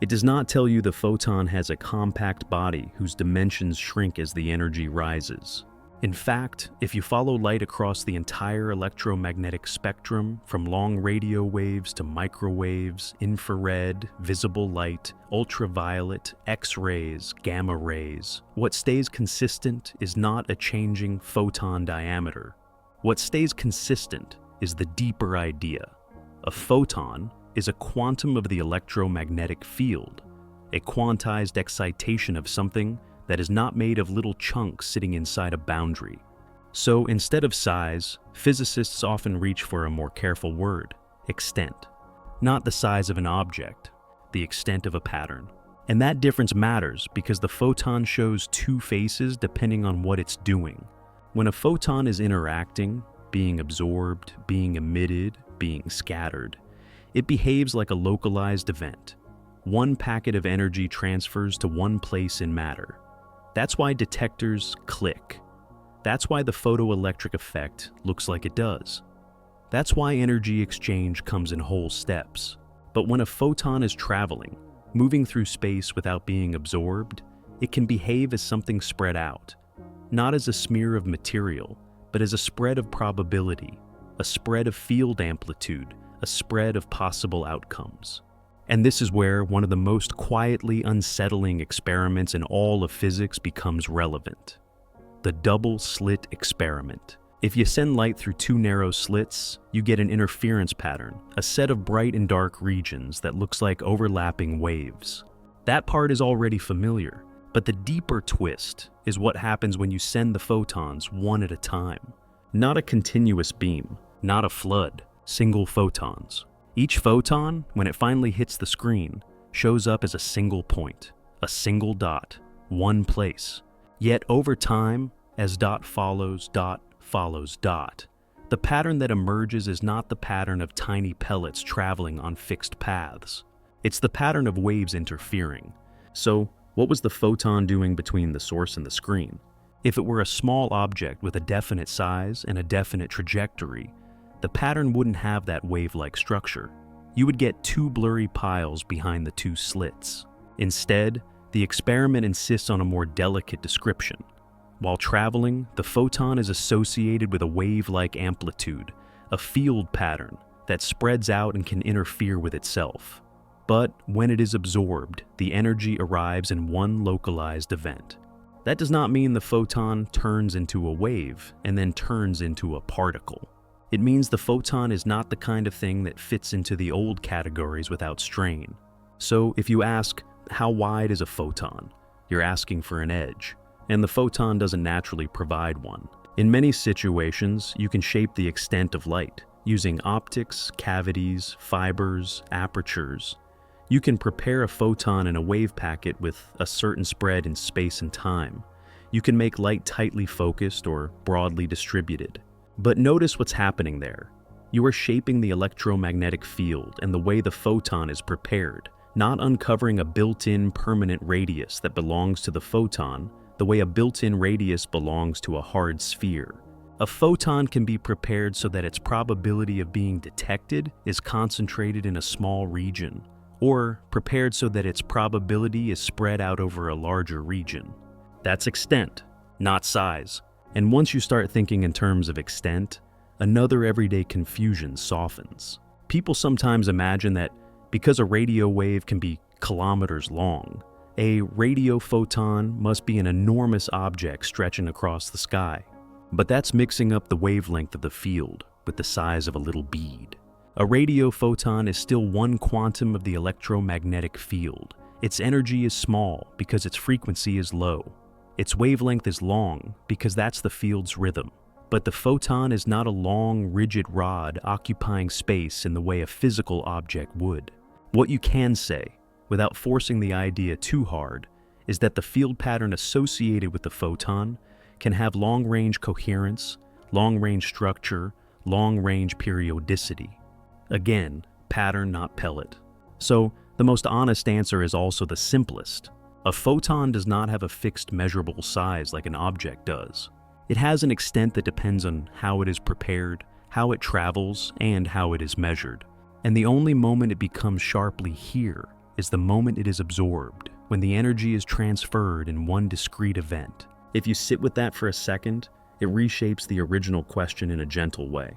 It does not tell you the photon has a compact body whose dimensions shrink as the energy rises. In fact, if you follow light across the entire electromagnetic spectrum, from long radio waves to microwaves, infrared, visible light, ultraviolet, X-rays, gamma rays, what stays consistent is not a changing photon diameter. What stays consistent is the deeper idea. A photon is a quantum of the electromagnetic field, a quantized excitation of something that is not made of little chunks sitting inside a boundary. So instead of size, physicists often reach for a more careful word, extent. Not the size of an object, the extent of a pattern. And that difference matters because the photon shows two faces depending on what it's doing. When a photon is interacting, being absorbed, being emitted, being scattered, it behaves like a localized event. One packet of energy transfers to one place in matter. That's why detectors click. That's why the photoelectric effect looks like it does. That's why energy exchange comes in whole steps. But when a photon is traveling, moving through space without being absorbed, it can behave as something spread out, not as a smear of material, but as a spread of probability, a spread of field amplitude, a spread of possible outcomes. And this is where one of the most quietly unsettling experiments in all of physics becomes relevant. The double-slit experiment. If you send light through two narrow slits, you get an interference pattern, a set of bright and dark regions that looks like overlapping waves. That part is already familiar, but the deeper twist is what happens when you send the photons one at a time. Not a continuous beam, not a flood, single photons. Each photon, when it finally hits the screen, shows up as a single point, a single dot, one place. Yet over time, as dot follows dot, the pattern that emerges is not the pattern of tiny pellets traveling on fixed paths. It's the pattern of waves interfering. So, what was the photon doing between the source and the screen? If it were a small object with a definite size and a definite trajectory, the pattern wouldn't have that wave-like structure. You would get two blurry piles behind the two slits. Instead, the experiment insists on a more delicate description. While traveling, the photon is associated with a wave-like amplitude, a field pattern that spreads out and can interfere with itself. But when it is absorbed, the energy arrives in one localized event. That does not mean the photon turns into a wave and then turns into a particle. It means the photon is not the kind of thing that fits into the old categories without strain. So if you ask, how wide is a photon? You're asking for an edge. And the photon doesn't naturally provide one. In many situations, you can shape the extent of light, using optics, cavities, fibers, apertures. You can prepare a photon in a wave packet with a certain spread in space and time. You can make light tightly focused or broadly distributed. But notice what's happening there. You are shaping the electromagnetic field and the way the photon is prepared, not uncovering a built-in permanent radius that belongs to the photon, the way a built-in radius belongs to a hard sphere. A photon can be prepared so that its probability of being detected is concentrated in a small region, or prepared so that its probability is spread out over a larger region. That's extent, not size. And once you start thinking in terms of extent, another everyday confusion softens. People sometimes imagine that because a radio wave can be kilometers long, a radio photon must be an enormous object stretching across the sky. But that's mixing up the wavelength of the field with the size of a little bead. A radio photon is still one quantum of the electromagnetic field. Its energy is small because its frequency is low. Its wavelength is long because that's the field's rhythm. But the photon is not a long, rigid rod occupying space in the way a physical object would. What you can say, without forcing the idea too hard, is that the field pattern associated with the photon can have long-range coherence, long-range structure, long-range periodicity. Again, pattern, not pellet. So, the most honest answer is also the simplest. A photon does not have a fixed measurable size like an object does. It has an extent that depends on how it is prepared, how it travels, and how it is measured. And the only moment it becomes sharply here is the moment it is absorbed, when the energy is transferred in one discrete event. If you sit with that for a second, it reshapes the original question in a gentle way.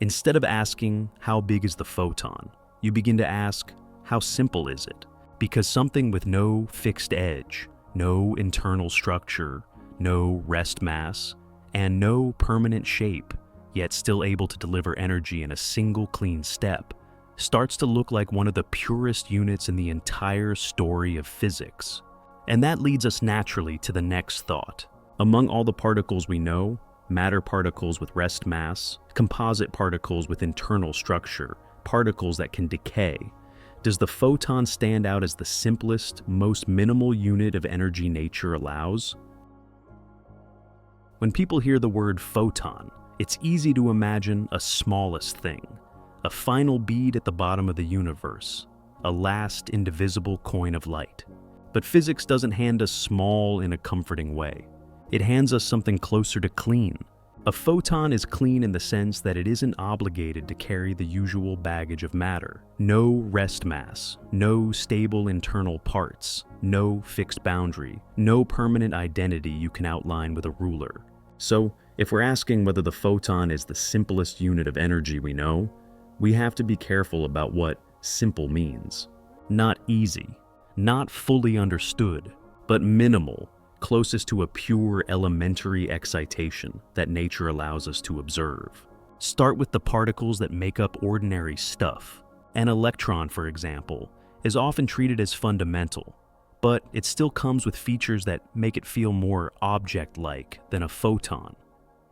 Instead of asking, how big is the photon, you begin to ask, how simple is it? Because something with no fixed edge, no internal structure, no rest mass, and no permanent shape, yet still able to deliver energy in a single clean step, starts to look like one of the purest units in the entire story of physics. And that leads us naturally to the next thought. Among all the particles we know, matter particles with rest mass, composite particles with internal structure, particles that can decay, does the photon stand out as the simplest, most minimal unit of energy nature allows? When people hear the word photon, it's easy to imagine a smallest thing, a final bead at the bottom of the universe, a last indivisible coin of light. But physics doesn't hand us small in a comforting way. It hands us something closer to clean. A photon is clean in the sense that it isn't obligated to carry the usual baggage of matter. No rest mass, no stable internal parts, no fixed boundary, no permanent identity you can outline with a ruler. So, if we're asking whether the photon is the simplest unit of energy we know, we have to be careful about what simple means. Not easy, not fully understood, but minimal, closest to a pure elementary excitation that nature allows us to observe. Start with the particles that make up ordinary stuff. An electron, for example, is often treated as fundamental, but it still comes with features that make it feel more object-like than a photon.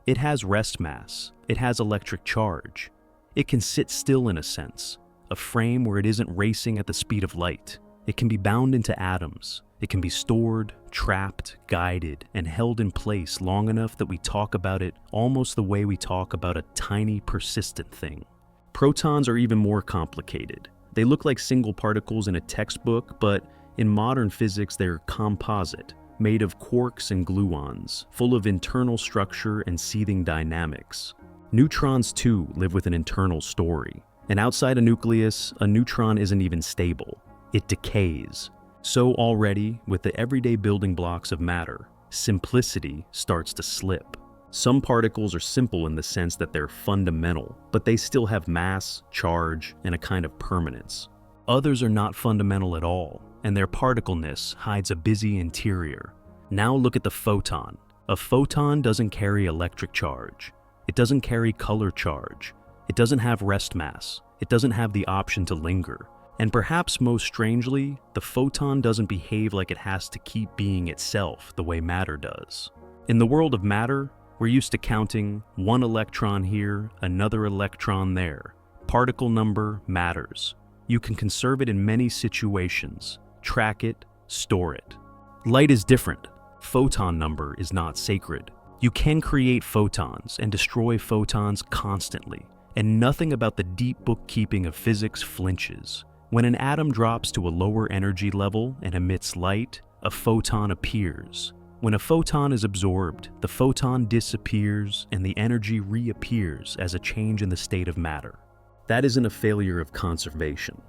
It has rest mass, it has electric charge, it can sit still in a sense, a frame where it isn't racing at the speed of light. It can be bound into atoms, it can be stored, trapped, guided, and held in place long enough that we talk about it almost the way we talk about a tiny persistent thing. Protons are even more complicated. They look like single particles in a textbook, but in modern physics they're composite, made of quarks and gluons, full of internal structure and seething dynamics. Neutrons too live with an internal story. And outside a nucleus, a neutron isn't even stable. It decays. So already, with the everyday building blocks of matter, simplicity starts to slip. Some particles are simple in the sense that they're fundamental, but they still have mass, charge, and a kind of permanence. Others are not fundamental at all, and their particleness hides a busy interior. Now look at the photon. A photon doesn't carry electric charge. It doesn't carry color charge. It doesn't have rest mass. It doesn't have the option to linger. And perhaps most strangely, the photon doesn't behave like it has to keep being itself the way matter does. In the world of matter, we're used to counting one electron here, another electron there. Particle number matters. You can conserve it in many situations, track it, store it. Light is different. Photon number is not sacred. You can create photons and destroy photons constantly, and nothing about the deep bookkeeping of physics flinches. When an atom drops to a lower energy level and emits light, a photon appears. When a photon is absorbed, the photon disappears and the energy reappears as a change in the state of matter. That isn't a failure of conservation.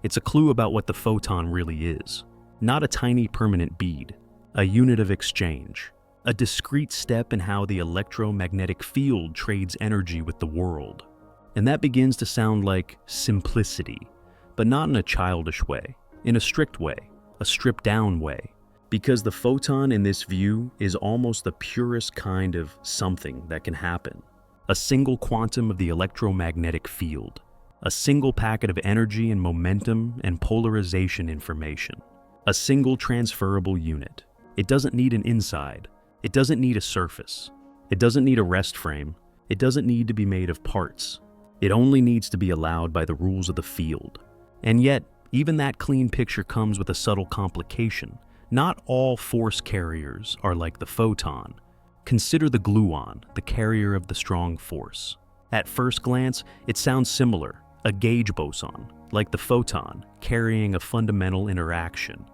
It's a clue about what the photon really is. Not a tiny permanent bead, a unit of exchange, a discrete step in how the electromagnetic field trades energy with the world. And that begins to sound like simplicity, but not in a childish way, in a strict way, a stripped-down way, because the photon in this view is almost the purest kind of something that can happen. A single quantum of the electromagnetic field, a single packet of energy and momentum and polarization information, a single transferable unit. It doesn't need an inside, it doesn't need a surface, it doesn't need a rest frame, it doesn't need to be made of parts. It only needs to be allowed by the rules of the field. And yet, even that clean picture comes with a subtle complication. Not all force carriers are like the photon. Consider the gluon, the carrier of the strong force. At first glance, it sounds similar, a gauge boson, like the photon, carrying a fundamental interaction.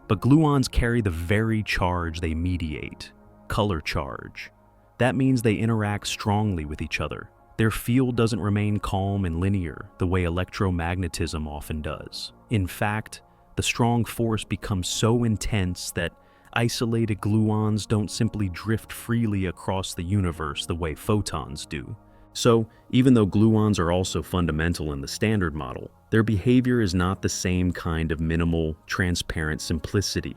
But gluons carry the very charge they mediate, color charge. That means they interact strongly with each other. Their field doesn't remain calm and linear the way electromagnetism often does. In fact, the strong force becomes so intense that isolated gluons don't simply drift freely across the universe the way photons do. So, even though gluons are also fundamental in the standard model, their behavior is not the same kind of minimal, transparent simplicity.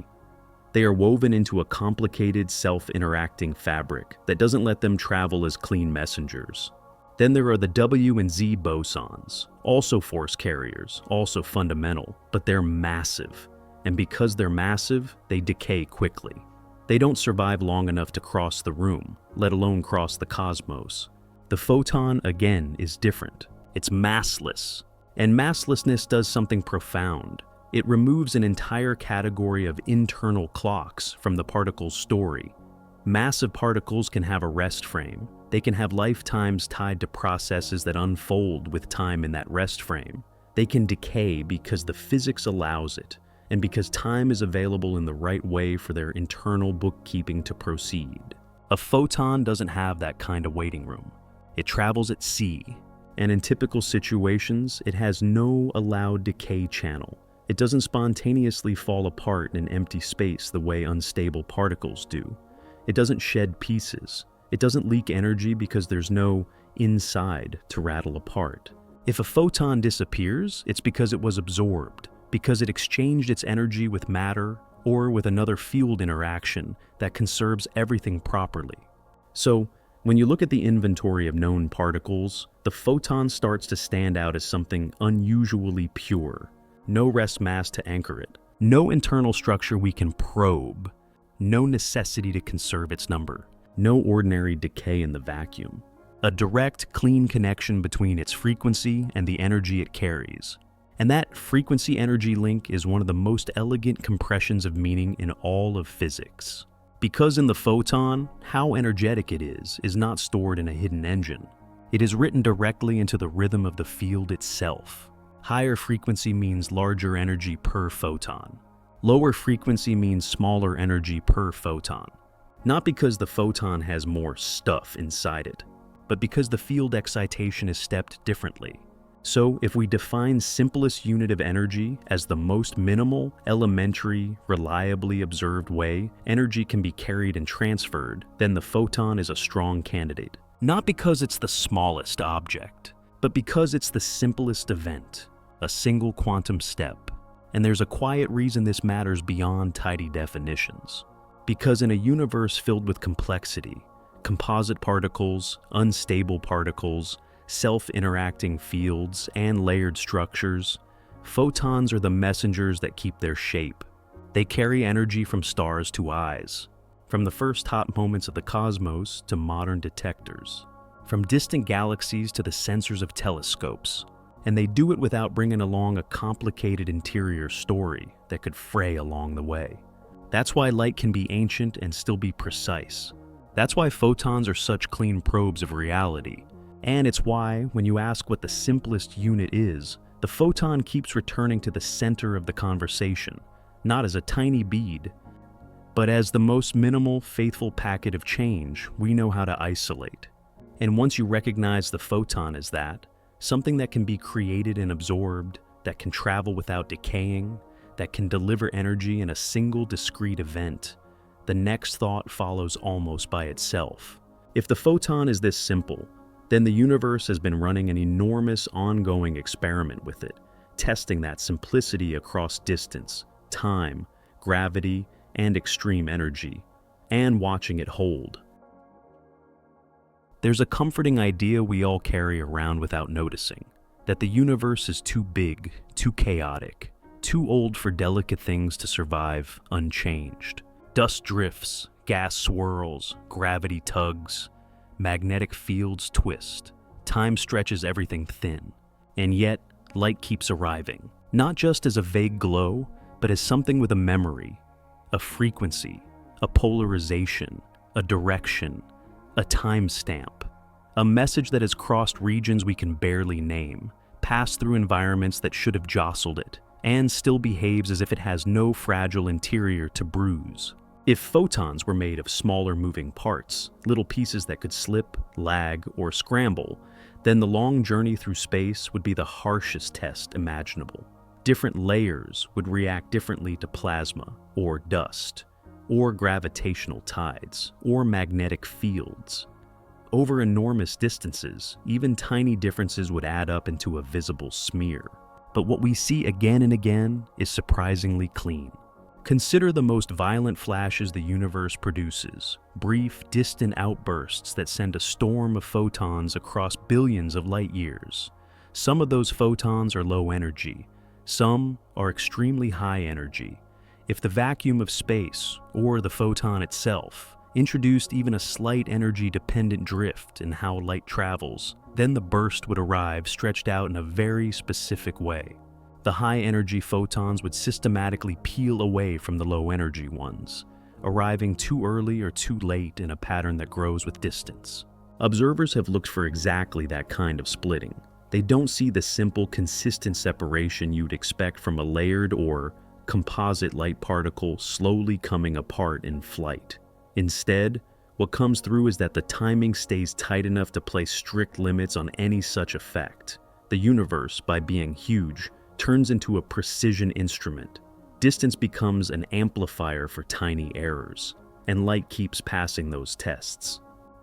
They are woven into a complicated, self-interacting fabric that doesn't let them travel as clean messengers. Then there are the W and Z bosons, also force carriers, also fundamental, but they're massive. And because they're massive, they decay quickly. They don't survive long enough to cross the room, let alone cross the cosmos. The photon, again, is different. It's massless. And masslessness does something profound. It removes an entire category of internal clocks from the particle's story. Massive particles can have a rest frame. They can have lifetimes tied to processes that unfold with time in that rest frame. They can decay because the physics allows it, and because time is available in the right way for their internal bookkeeping to proceed. A photon doesn't have that kind of waiting room. It travels at sea, and in typical situations, it has no allowed decay channel. It doesn't spontaneously fall apart in empty space the way unstable particles do. It doesn't shed pieces. It doesn't leak energy because there's no inside to rattle apart. If a photon disappears, it's because it was absorbed, because it exchanged its energy with matter or with another field interaction that conserves everything properly. So, when you look at the inventory of known particles, the photon starts to stand out as something unusually pure. No rest mass to anchor it, no internal structure we can probe, no necessity to conserve its number, no ordinary decay in the vacuum. A direct, clean connection between its frequency and the energy it carries. And that frequency-energy link is one of the most elegant compressions of meaning in all of physics. Because in the photon, how energetic it is not stored in a hidden engine. It is written directly into the rhythm of the field itself. Higher frequency means larger energy per photon. Lower frequency means smaller energy per photon. Not because the photon has more stuff inside it, but because the field excitation is stepped differently. So, if we define simplest unit of energy as the most minimal, elementary, reliably observed way energy can be carried and transferred, then the photon is a strong candidate. Not because it's the smallest object, but because it's the simplest event, a single quantum step. And there's a quiet reason this matters beyond tidy definitions. Because in a universe filled with complexity, composite particles, unstable particles, self-interacting fields, and layered structures, photons are the messengers that keep their shape. They carry energy from stars to eyes, from the first hot moments of the cosmos to modern detectors, from distant galaxies to the sensors of telescopes, and they do it without bringing along a complicated interior story that could fray along the way. That's why light can be ancient and still be precise. That's why photons are such clean probes of reality. And it's why, when you ask what the simplest unit is, the photon keeps returning to the center of the conversation, not as a tiny bead, but as the most minimal, faithful packet of change we know how to isolate. And once you recognize the photon as that, something that can be created and absorbed, that can travel without decaying, that can deliver energy in a single discrete event, the next thought follows almost by itself. If the photon is this simple, then the universe has been running an enormous ongoing experiment with it, testing that simplicity across distance, time, gravity, and extreme energy, and watching it hold. There's a comforting idea we all carry around without noticing, that the universe is too big, too chaotic, too old for delicate things to survive unchanged. Dust drifts, gas swirls, gravity tugs, magnetic fields twist, time stretches everything thin, and yet light keeps arriving, not just as a vague glow, but as something with a memory, a frequency, a polarization, a direction, a timestamp, a message that has crossed regions we can barely name, passed through environments that should have jostled it, and still behaves as if it has no fragile interior to bruise. If photons were made of smaller moving parts, little pieces that could slip, lag, or scramble, then the long journey through space would be the harshest test imaginable. Different layers would react differently to plasma, or dust, or gravitational tides, or magnetic fields. Over enormous distances, even tiny differences would add up into a visible smear. But what we see again and again is surprisingly clean. Consider the most violent flashes the universe produces, brief, distant outbursts that send a storm of photons across billions of light years. Some of those photons are low energy, some are extremely high energy. If the vacuum of space, or the photon itself, introduced even a slight energy-dependent drift in how light travels, then the burst would arrive stretched out in a very specific way. The high-energy photons would systematically peel away from the low-energy ones, arriving too early or too late in a pattern that grows with distance. Observers have looked for exactly that kind of splitting. They don't see the simple, consistent separation you'd expect from a layered or composite light particle slowly coming apart in flight. Instead, what comes through is that the timing stays tight enough to place strict limits on any such effect. The universe, by being huge, turns into a precision instrument. Distance becomes an amplifier for tiny errors, and light keeps passing those tests.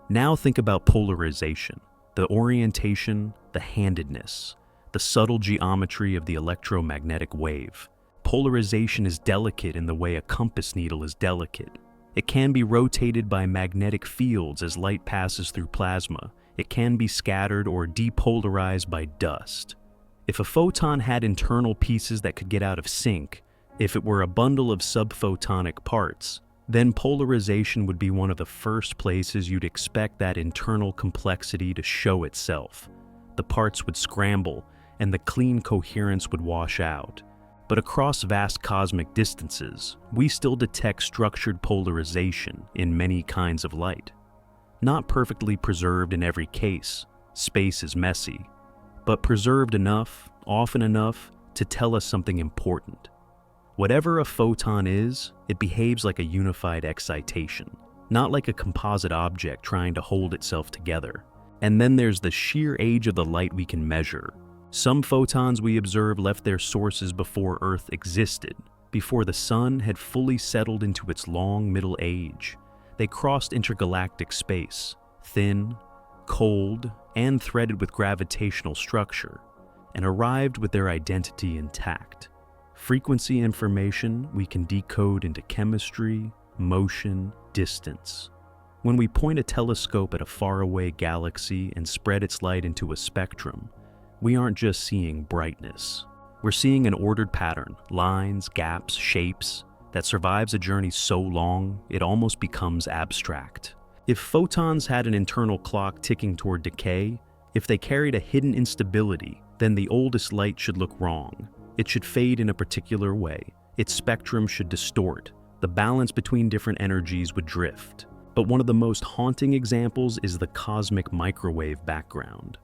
Now think about polarization, the orientation, the handedness, the subtle geometry of the electromagnetic wave. polarization is delicate in the way a compass needle is delicate. It can be rotated by magnetic fields as light passes through plasma. It can be scattered or depolarized by dust. If a photon had internal pieces that could get out of sync, if it were a bundle of subphotonic parts, then polarization would be one of the first places you'd expect that internal complexity to show itself. The parts would scramble, and the clean coherence would wash out. But across vast cosmic distances, we still detect structured polarization in many kinds of light. Not perfectly preserved in every case, space is messy, but preserved enough, often enough, to tell us something important. Whatever a photon is, it behaves like a unified excitation, not like a composite object trying to hold itself together. And then there's the sheer age of the light we can measure. Some photons we observe left their sources before Earth existed, before the sun had fully settled into its long middle age. They crossed intergalactic space, thin, cold, and threaded with gravitational structure, and arrived with their identity intact. Frequency information we can decode into chemistry, motion, distance. When we point a telescope at a faraway galaxy and spread its light into a spectrum, we aren't just seeing brightness. We're seeing an ordered pattern, lines, gaps, shapes, that survives a journey so long it almost becomes abstract. If photons had an internal clock ticking toward decay, if they carried a hidden instability, then the oldest light should look wrong. It should fade in a particular way. Its spectrum should distort. The balance between different energies would drift. But one of the most haunting examples is the cosmic microwave background,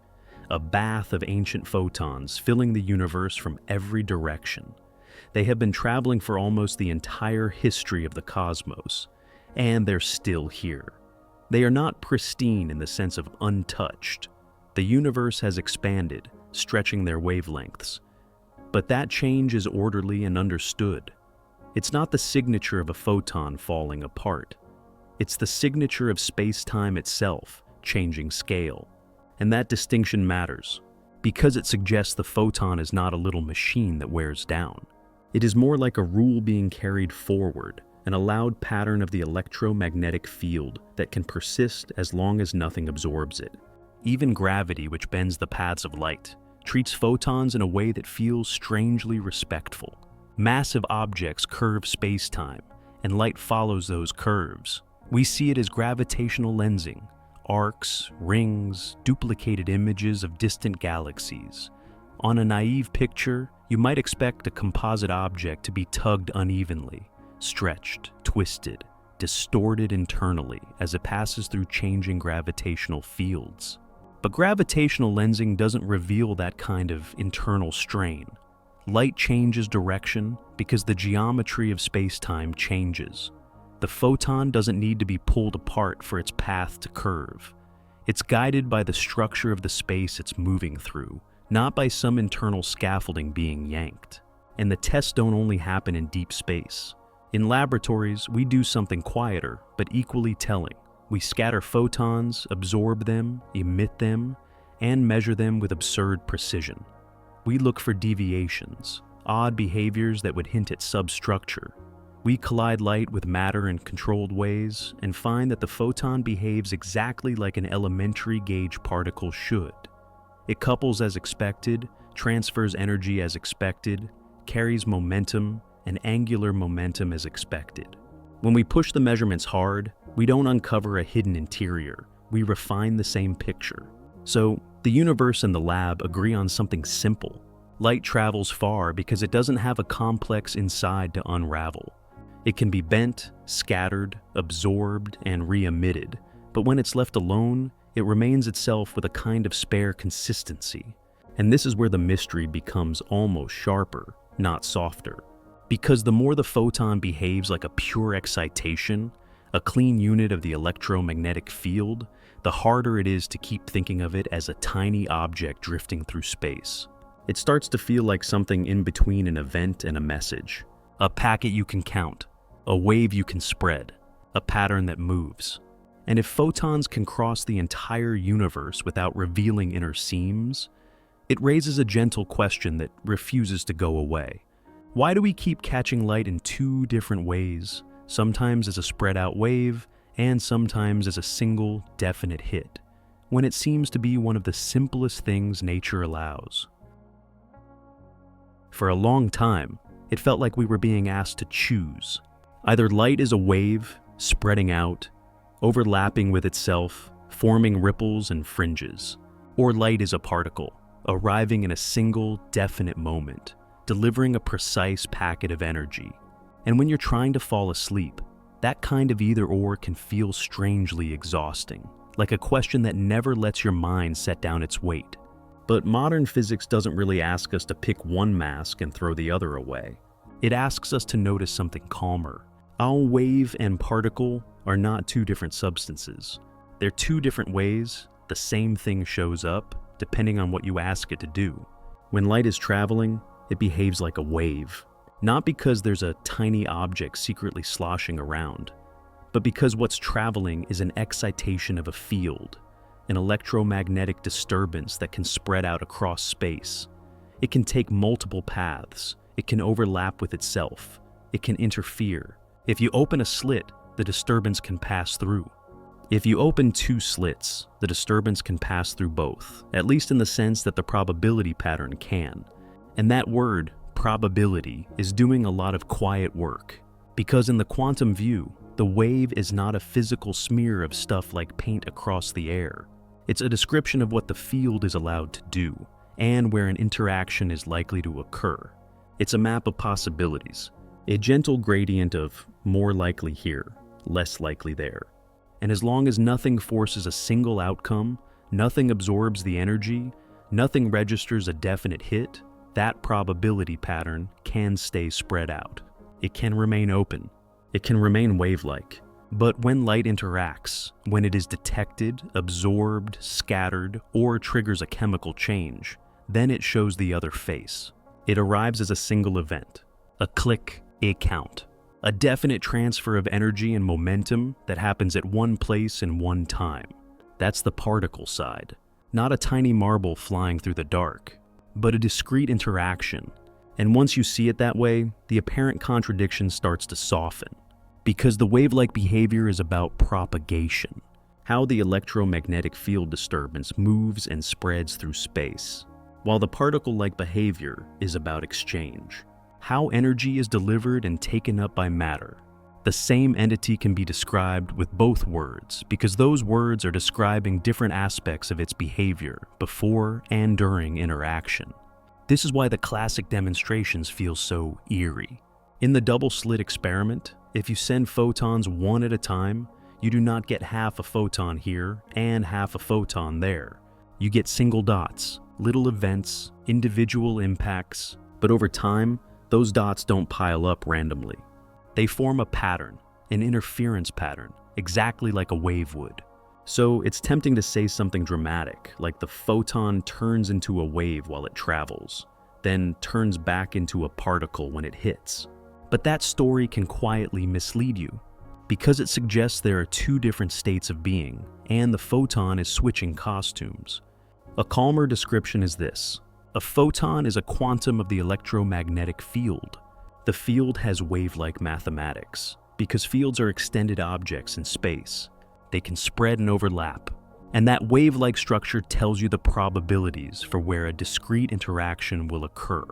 a bath of ancient photons filling the universe from every direction. They have been traveling for almost the entire history of the cosmos, and they're still here. They are not pristine in the sense of untouched. The universe has expanded, stretching their wavelengths. But that change is orderly and understood. It's not the signature of a photon falling apart. It's the signature of space-time itself, changing scale. And that distinction matters, because it suggests the photon is not a little machine that wears down. It is more like a rule being carried forward, an allowed pattern of the electromagnetic field that can persist as long as nothing absorbs it. Even gravity, which bends the paths of light, treats photons in a way that feels strangely respectful. Massive objects curve space-time, and light follows those curves. We see it as gravitational lensing, arcs, rings, duplicated images of distant galaxies. On a naive picture, you might expect a composite object to be tugged unevenly, stretched, twisted, distorted internally as it passes through changing gravitational fields. But gravitational lensing doesn't reveal that kind of internal strain. Light changes direction because the geometry of space-time changes. The photon doesn't need to be pulled apart for its path to curve. It's guided by the structure of the space it's moving through, not by some internal scaffolding being yanked. And the tests don't only happen in deep space. In laboratories, we do something quieter, but equally telling. We scatter photons, absorb them, emit them, and measure them with absurd precision. We look for deviations, odd behaviors that would hint at substructure. We collide light with matter in controlled ways and find that the photon behaves exactly like an elementary gauge particle should. It couples as expected, transfers energy as expected, carries momentum and angular momentum as expected. When we push the measurements hard, we don't uncover a hidden interior, we refine the same picture. So, the universe and the lab agree on something simple. Light travels far because it doesn't have a complex inside to unravel. It can be bent, scattered, absorbed, and re-emitted, but when it's left alone, it remains itself with a kind of spare consistency. And this is where the mystery becomes almost sharper, not softer. Because the more the photon behaves like a pure excitation, a clean unit of the electromagnetic field, the harder it is to keep thinking of it as a tiny object drifting through space. It starts to feel like something in between an event and a message. A packet you can count, a wave you can spread, a pattern that moves. And if photons can cross the entire universe without revealing inner seams, it raises a gentle question that refuses to go away. Why do we keep catching light in two different ways, sometimes as a spread out wave and sometimes as a single, definite hit, when it seems to be one of the simplest things nature allows? For a long time, it felt like we were being asked to choose. Either light is a wave, spreading out, overlapping with itself, forming ripples and fringes, or light is a particle, arriving in a single, definite moment, delivering a precise packet of energy. And when you're trying to fall asleep, that kind of either-or can feel strangely exhausting, like a question that never lets your mind set down its weight. But modern physics doesn't really ask us to pick one mask and throw the other away. It asks us to notice something calmer. Our wave and particle are not two different substances. They're two different ways the same thing shows up, depending on what you ask it to do. When light is traveling, it behaves like a wave, not because there's a tiny object secretly sloshing around, but because what's traveling is an excitation of a field, an electromagnetic disturbance that can spread out across space. It can take multiple paths. It can overlap with itself. It can interfere. If you open a slit, the disturbance can pass through. If you open two slits, the disturbance can pass through both, at least in the sense that the probability pattern can. And that word, probability, is doing a lot of quiet work. Because in the quantum view, the wave is not a physical smear of stuff like paint across the air. It's a description of what the field is allowed to do, and where an interaction is likely to occur. It's a map of possibilities, a gentle gradient of more likely here, less likely there. And as long as nothing forces a single outcome, nothing absorbs the energy, nothing registers a definite hit, that probability pattern can stay spread out. It can remain open. It can remain wave-like. But when light interacts, when it is detected, absorbed, scattered, or triggers a chemical change, then it shows the other face. It arrives as a single event, a click, a count. A definite transfer of energy and momentum that happens at one place in one time. That's the particle side. Not a tiny marble flying through the dark, but a discrete interaction. And once you see it that way, the apparent contradiction starts to soften. Because the wave-like behavior is about propagation, how the electromagnetic field disturbance moves and spreads through space, while the particle-like behavior is about exchange. How energy is delivered and taken up by matter. The same entity can be described with both words because those words are describing different aspects of its behavior before and during interaction. This is why the classic demonstrations feel so eerie. In the double-slit experiment, if you send photons one at a time, you do not get half a photon here and half a photon there. You get single dots, little events, individual impacts, but over time, those dots don't pile up randomly. They form a pattern, an interference pattern, exactly like a wave would. So it's tempting to say something dramatic, like the photon turns into a wave while it travels, then turns back into a particle when it hits. But that story can quietly mislead you, because it suggests there are two different states of being, and the photon is switching costumes. A calmer description is this. A photon is a quantum of the electromagnetic field. The field has wave-like mathematics, because fields are extended objects in space. They can spread and overlap, and that wave-like structure tells you the probabilities for where a discrete interaction will occur.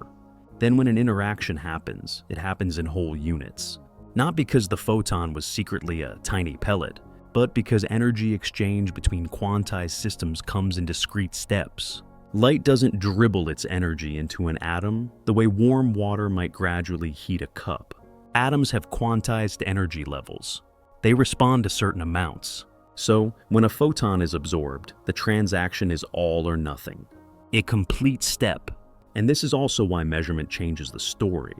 Then when an interaction happens, it happens in whole units. Not because the photon was secretly a tiny pellet, but because energy exchange between quantized systems comes in discrete steps. Light doesn't dribble its energy into an atom the way warm water might gradually heat a cup. Atoms have quantized energy levels. They respond to certain amounts. So, when a photon is absorbed, the transaction is all or nothing. A complete step. And this is also why measurement changes the story.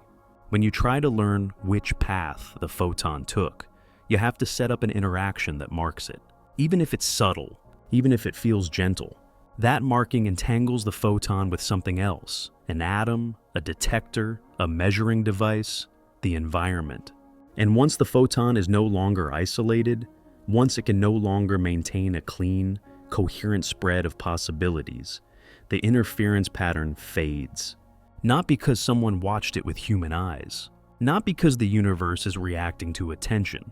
When you try to learn which path the photon took, you have to set up an interaction that marks it. Even if it's subtle, even if it feels gentle, that marking entangles the photon with something else, an atom, a detector, a measuring device, the environment. And once the photon is no longer isolated, once it can no longer maintain a clean, coherent spread of possibilities, the interference pattern fades. Not because someone watched it with human eyes. Not because the universe is reacting to attention,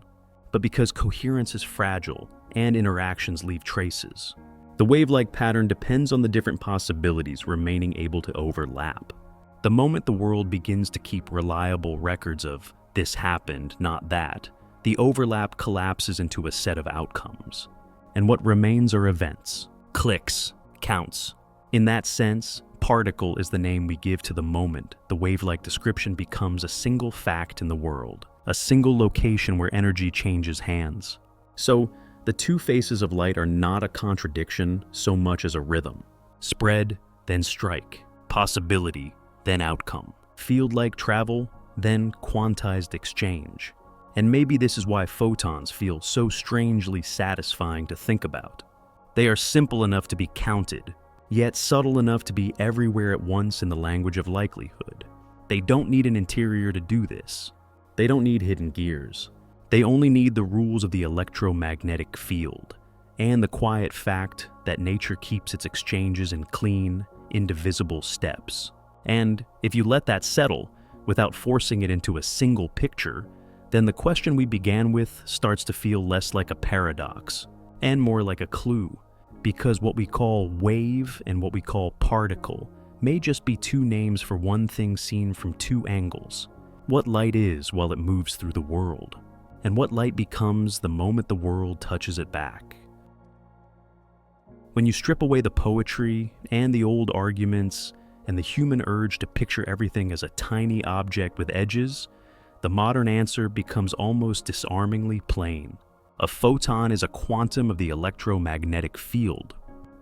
but because coherence is fragile and interactions leave traces. The wave-like pattern depends on the different possibilities remaining able to overlap. The moment the world begins to keep reliable records of this happened, not that, the overlap collapses into a set of outcomes. And what remains are events, clicks, counts. In that sense, particle is the name we give to the moment the wave-like description becomes a single fact in the world, a single location where energy changes hands. So, the two faces of light are not a contradiction so much as a rhythm. Spread, then strike. Possibility, then outcome. Field-like travel, then quantized exchange. And maybe this is why photons feel so strangely satisfying to think about. They are simple enough to be counted, yet subtle enough to be everywhere at once in the language of likelihood. They don't need an interior to do this. They don't need hidden gears. They only need the rules of the electromagnetic field, and the quiet fact that nature keeps its exchanges in clean, indivisible steps. And if you let that settle, without forcing it into a single picture, then the question we began with starts to feel less like a paradox, and more like a clue, because what we call wave and what we call particle may just be two names for one thing seen from two angles. What light is while it moves through the world, and what light becomes the moment the world touches it back. When you strip away the poetry and the old arguments and the human urge to picture everything as a tiny object with edges, the modern answer becomes almost disarmingly plain. A photon is a quantum of the electromagnetic field,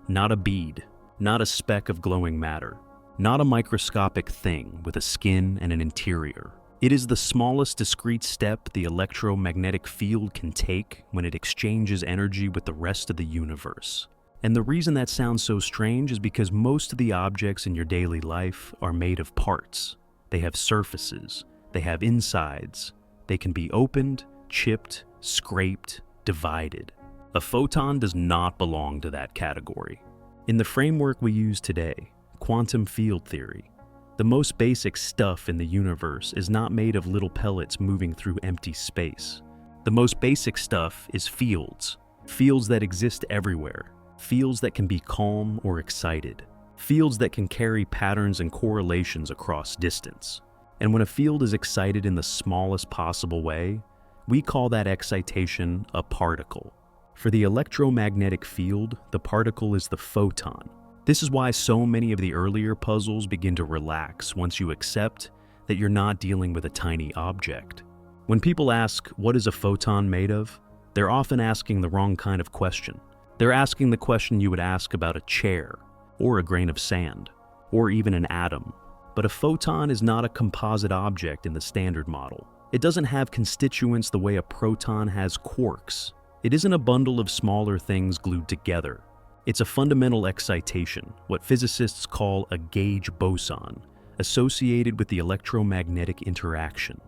not a bead, not a speck of glowing matter, not a microscopic thing with a skin and an interior. It is the smallest discrete step the electromagnetic field can take when it exchanges energy with the rest of the universe. And the reason that sounds so strange is because most of the objects in your daily life are made of parts. They have surfaces, they have insides, they can be opened, chipped, scraped, divided. A photon does not belong to that category. In the framework we use today, quantum field theory, the most basic stuff in the universe is not made of little pellets moving through empty space. The most basic stuff is fields, fields that exist everywhere, fields that can be calm or excited, fields that can carry patterns and correlations across distance. And when a field is excited in the smallest possible way, we call that excitation a particle. For the electromagnetic field, the particle is the photon. This is why so many of the earlier puzzles begin to relax once you accept that you're not dealing with a tiny object. When people ask, what is a photon made of? They're often asking the wrong kind of question. They're asking the question you would ask about a chair, or a grain of sand, or even an atom. But a photon is not a composite object in the standard model. It doesn't have constituents the way a proton has quarks. It isn't a bundle of smaller things glued together. It's a fundamental excitation, what physicists call a gauge boson, associated with the electromagnetic interaction,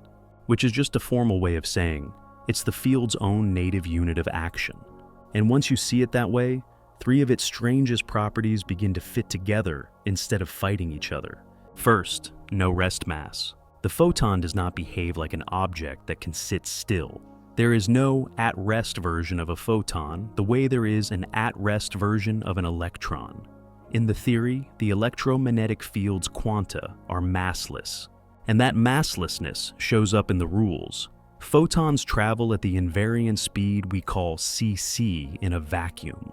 which is just a formal way of saying it's the field's own native unit of action. And once you see it that way, three of its strangest properties begin to fit together instead of fighting each other. First, no rest mass. The photon does not behave like an object that can sit still. There is no at-rest version of a photon the way there is an at-rest version of an electron. In the theory, the electromagnetic field's quanta are massless, and that masslessness shows up in the rules. Photons travel at the invariant speed we call cc in a vacuum.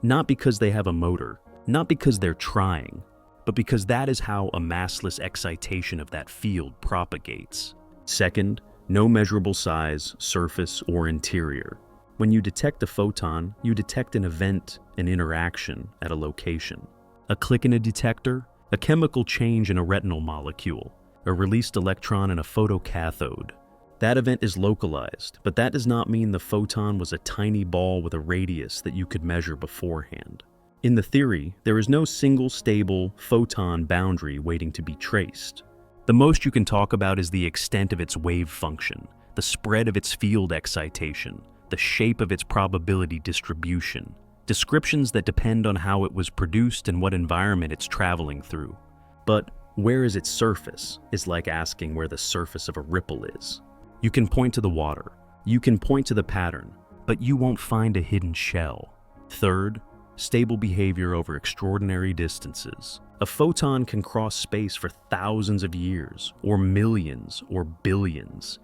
Not because they have a motor, not because they're trying, but because that is how a massless excitation of that field propagates. Second, no measurable size, surface, or interior. When you detect a photon, you detect an event, an interaction, at a location. A click in a detector, a chemical change in a retinal molecule, a released electron in a photocathode. That event is localized, but that does not mean the photon was a tiny ball with a radius that you could measure beforehand. In the theory, there is no single stable photon boundary waiting to be traced. The most you can talk about is the extent of its wave function, the spread of its field excitation, the shape of its probability distribution, descriptions that depend on how it was produced and what environment it's traveling through. But Where is its surface is like asking where the surface of a ripple is. You can point to the water, you can point to the pattern, but you won't find a hidden shell. Third, stable behavior over extraordinary distances. A photon can cross space for thousands of years, or millions, or billions,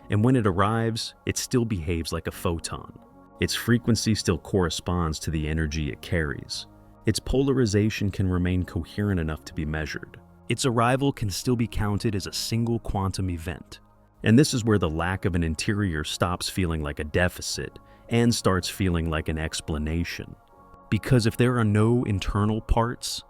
and when it arrives, it still behaves like a photon. Its frequency still corresponds to the energy it carries. Its polarization can remain coherent enough to be measured. Its arrival can still be counted as a single quantum event. And this is where the lack of an interior stops feeling like a deficit and starts feeling like an explanation. Because if there are no internal parts,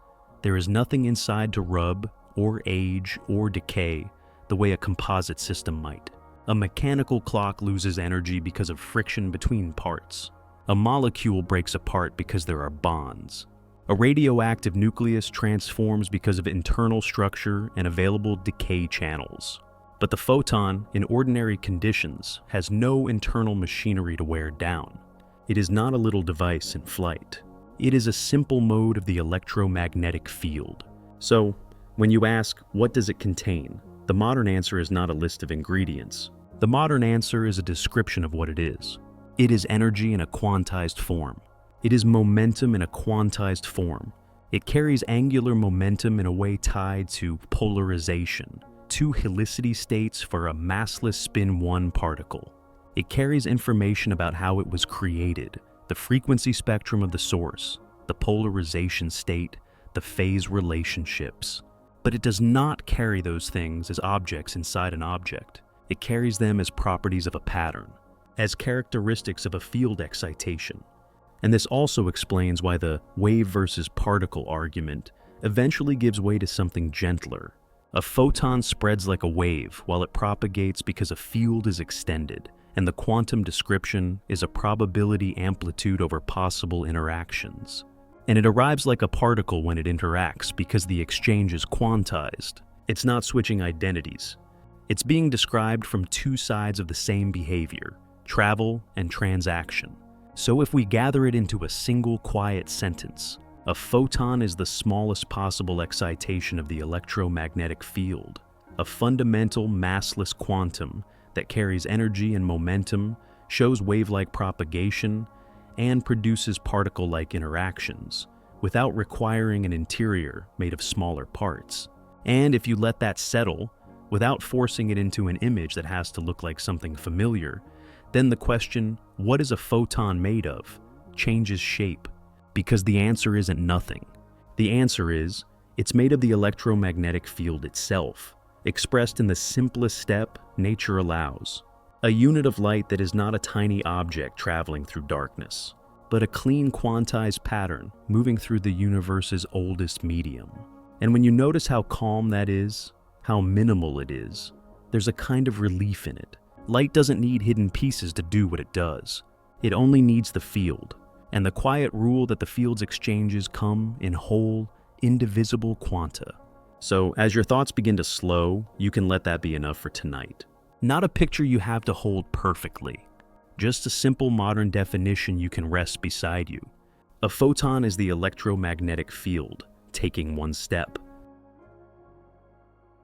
there is nothing inside to rub or age or decay the way a composite system might. A mechanical clock loses energy because of friction between parts. A molecule breaks apart because there are bonds. A radioactive nucleus transforms because of internal structure and available decay channels. But the photon, in ordinary conditions, has no internal machinery to wear down. It is not a little device in flight. It is a simple mode of the electromagnetic field. So, when you ask, what does it contain? The modern answer is not a list of ingredients. The modern answer is a description of what it is. It is energy in a quantized form. It is momentum in a quantized form. It carries angular momentum in a way tied to polarization, two helicity states for a massless spin 1 particle. It carries information about how it was created, the frequency spectrum of the source, the polarization state, the phase relationships. But it does not carry those things as objects inside an object. It carries them as properties of a pattern, as characteristics of a field excitation. And this also explains why the wave versus particle argument eventually gives way to something gentler. A photon spreads like a wave while it propagates because a field is extended, and the quantum description is a probability amplitude over possible interactions. And it arrives like a particle when it interacts because the exchange is quantized. It's not switching identities. It's being described from two sides of the same behavior, travel and transaction. So if we gather it into a single quiet sentence, a photon is the smallest possible excitation of the electromagnetic field, a fundamental massless quantum that carries energy and momentum, shows wave-like propagation, and produces particle-like interactions, without requiring an interior made of smaller parts. And if you let that settle, without forcing it into an image that has to look like something familiar, then the question, what is a photon made of, changes shape, because the answer isn't nothing. The answer is, it's made of the electromagnetic field itself, expressed in the simplest step nature allows. A unit of light that is not a tiny object traveling through darkness, but a clean quantized pattern moving through the universe's oldest medium. And when you notice how calm that is, how minimal it is, there's a kind of relief in it. Light doesn't need hidden pieces to do what it does. It only needs the field, and the quiet rule that the field's exchanges come in whole, indivisible quanta. So as your thoughts begin to slow, you can let that be enough for tonight. Not a picture you have to hold perfectly, just a simple modern definition you can rest beside you. A photon is the electromagnetic field, taking one step.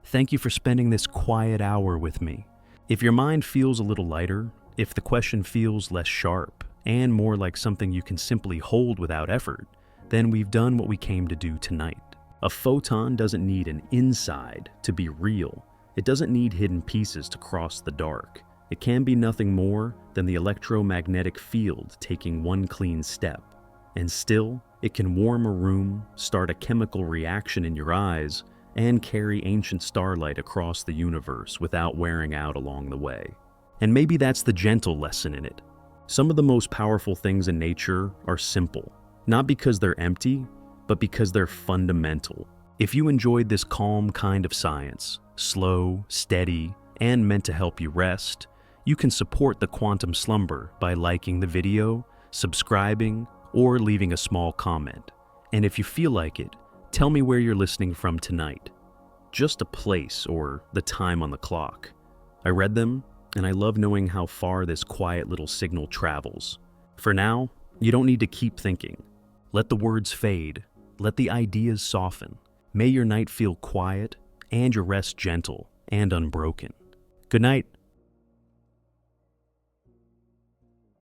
Thank you for spending this quiet hour with me. If your mind feels a little lighter, if the question feels less sharp, and more like something you can simply hold without effort, then we've done what we came to do tonight. A photon doesn't need an inside to be real. It doesn't need hidden pieces to cross the dark. It can be nothing more than the electromagnetic field taking one clean step. And still, it can warm a room, start a chemical reaction in your eyes, and carry ancient starlight across the universe without wearing out along the way. And maybe that's the gentle lesson in it. Some of the most powerful things in nature are simple, not because they're empty, but because they're fundamental. If you enjoyed this calm kind of science, slow, steady, and meant to help you rest, you can support the Quantum Slumber by liking the video, subscribing, or leaving a small comment. And if you feel like it, tell me where you're listening from tonight. Just a place or the time on the clock. I read them, and I love knowing how far this quiet little signal travels. For now, you don't need to keep thinking. Let the words fade. Let the ideas soften. May your night feel quiet and your rest gentle and unbroken. Good night.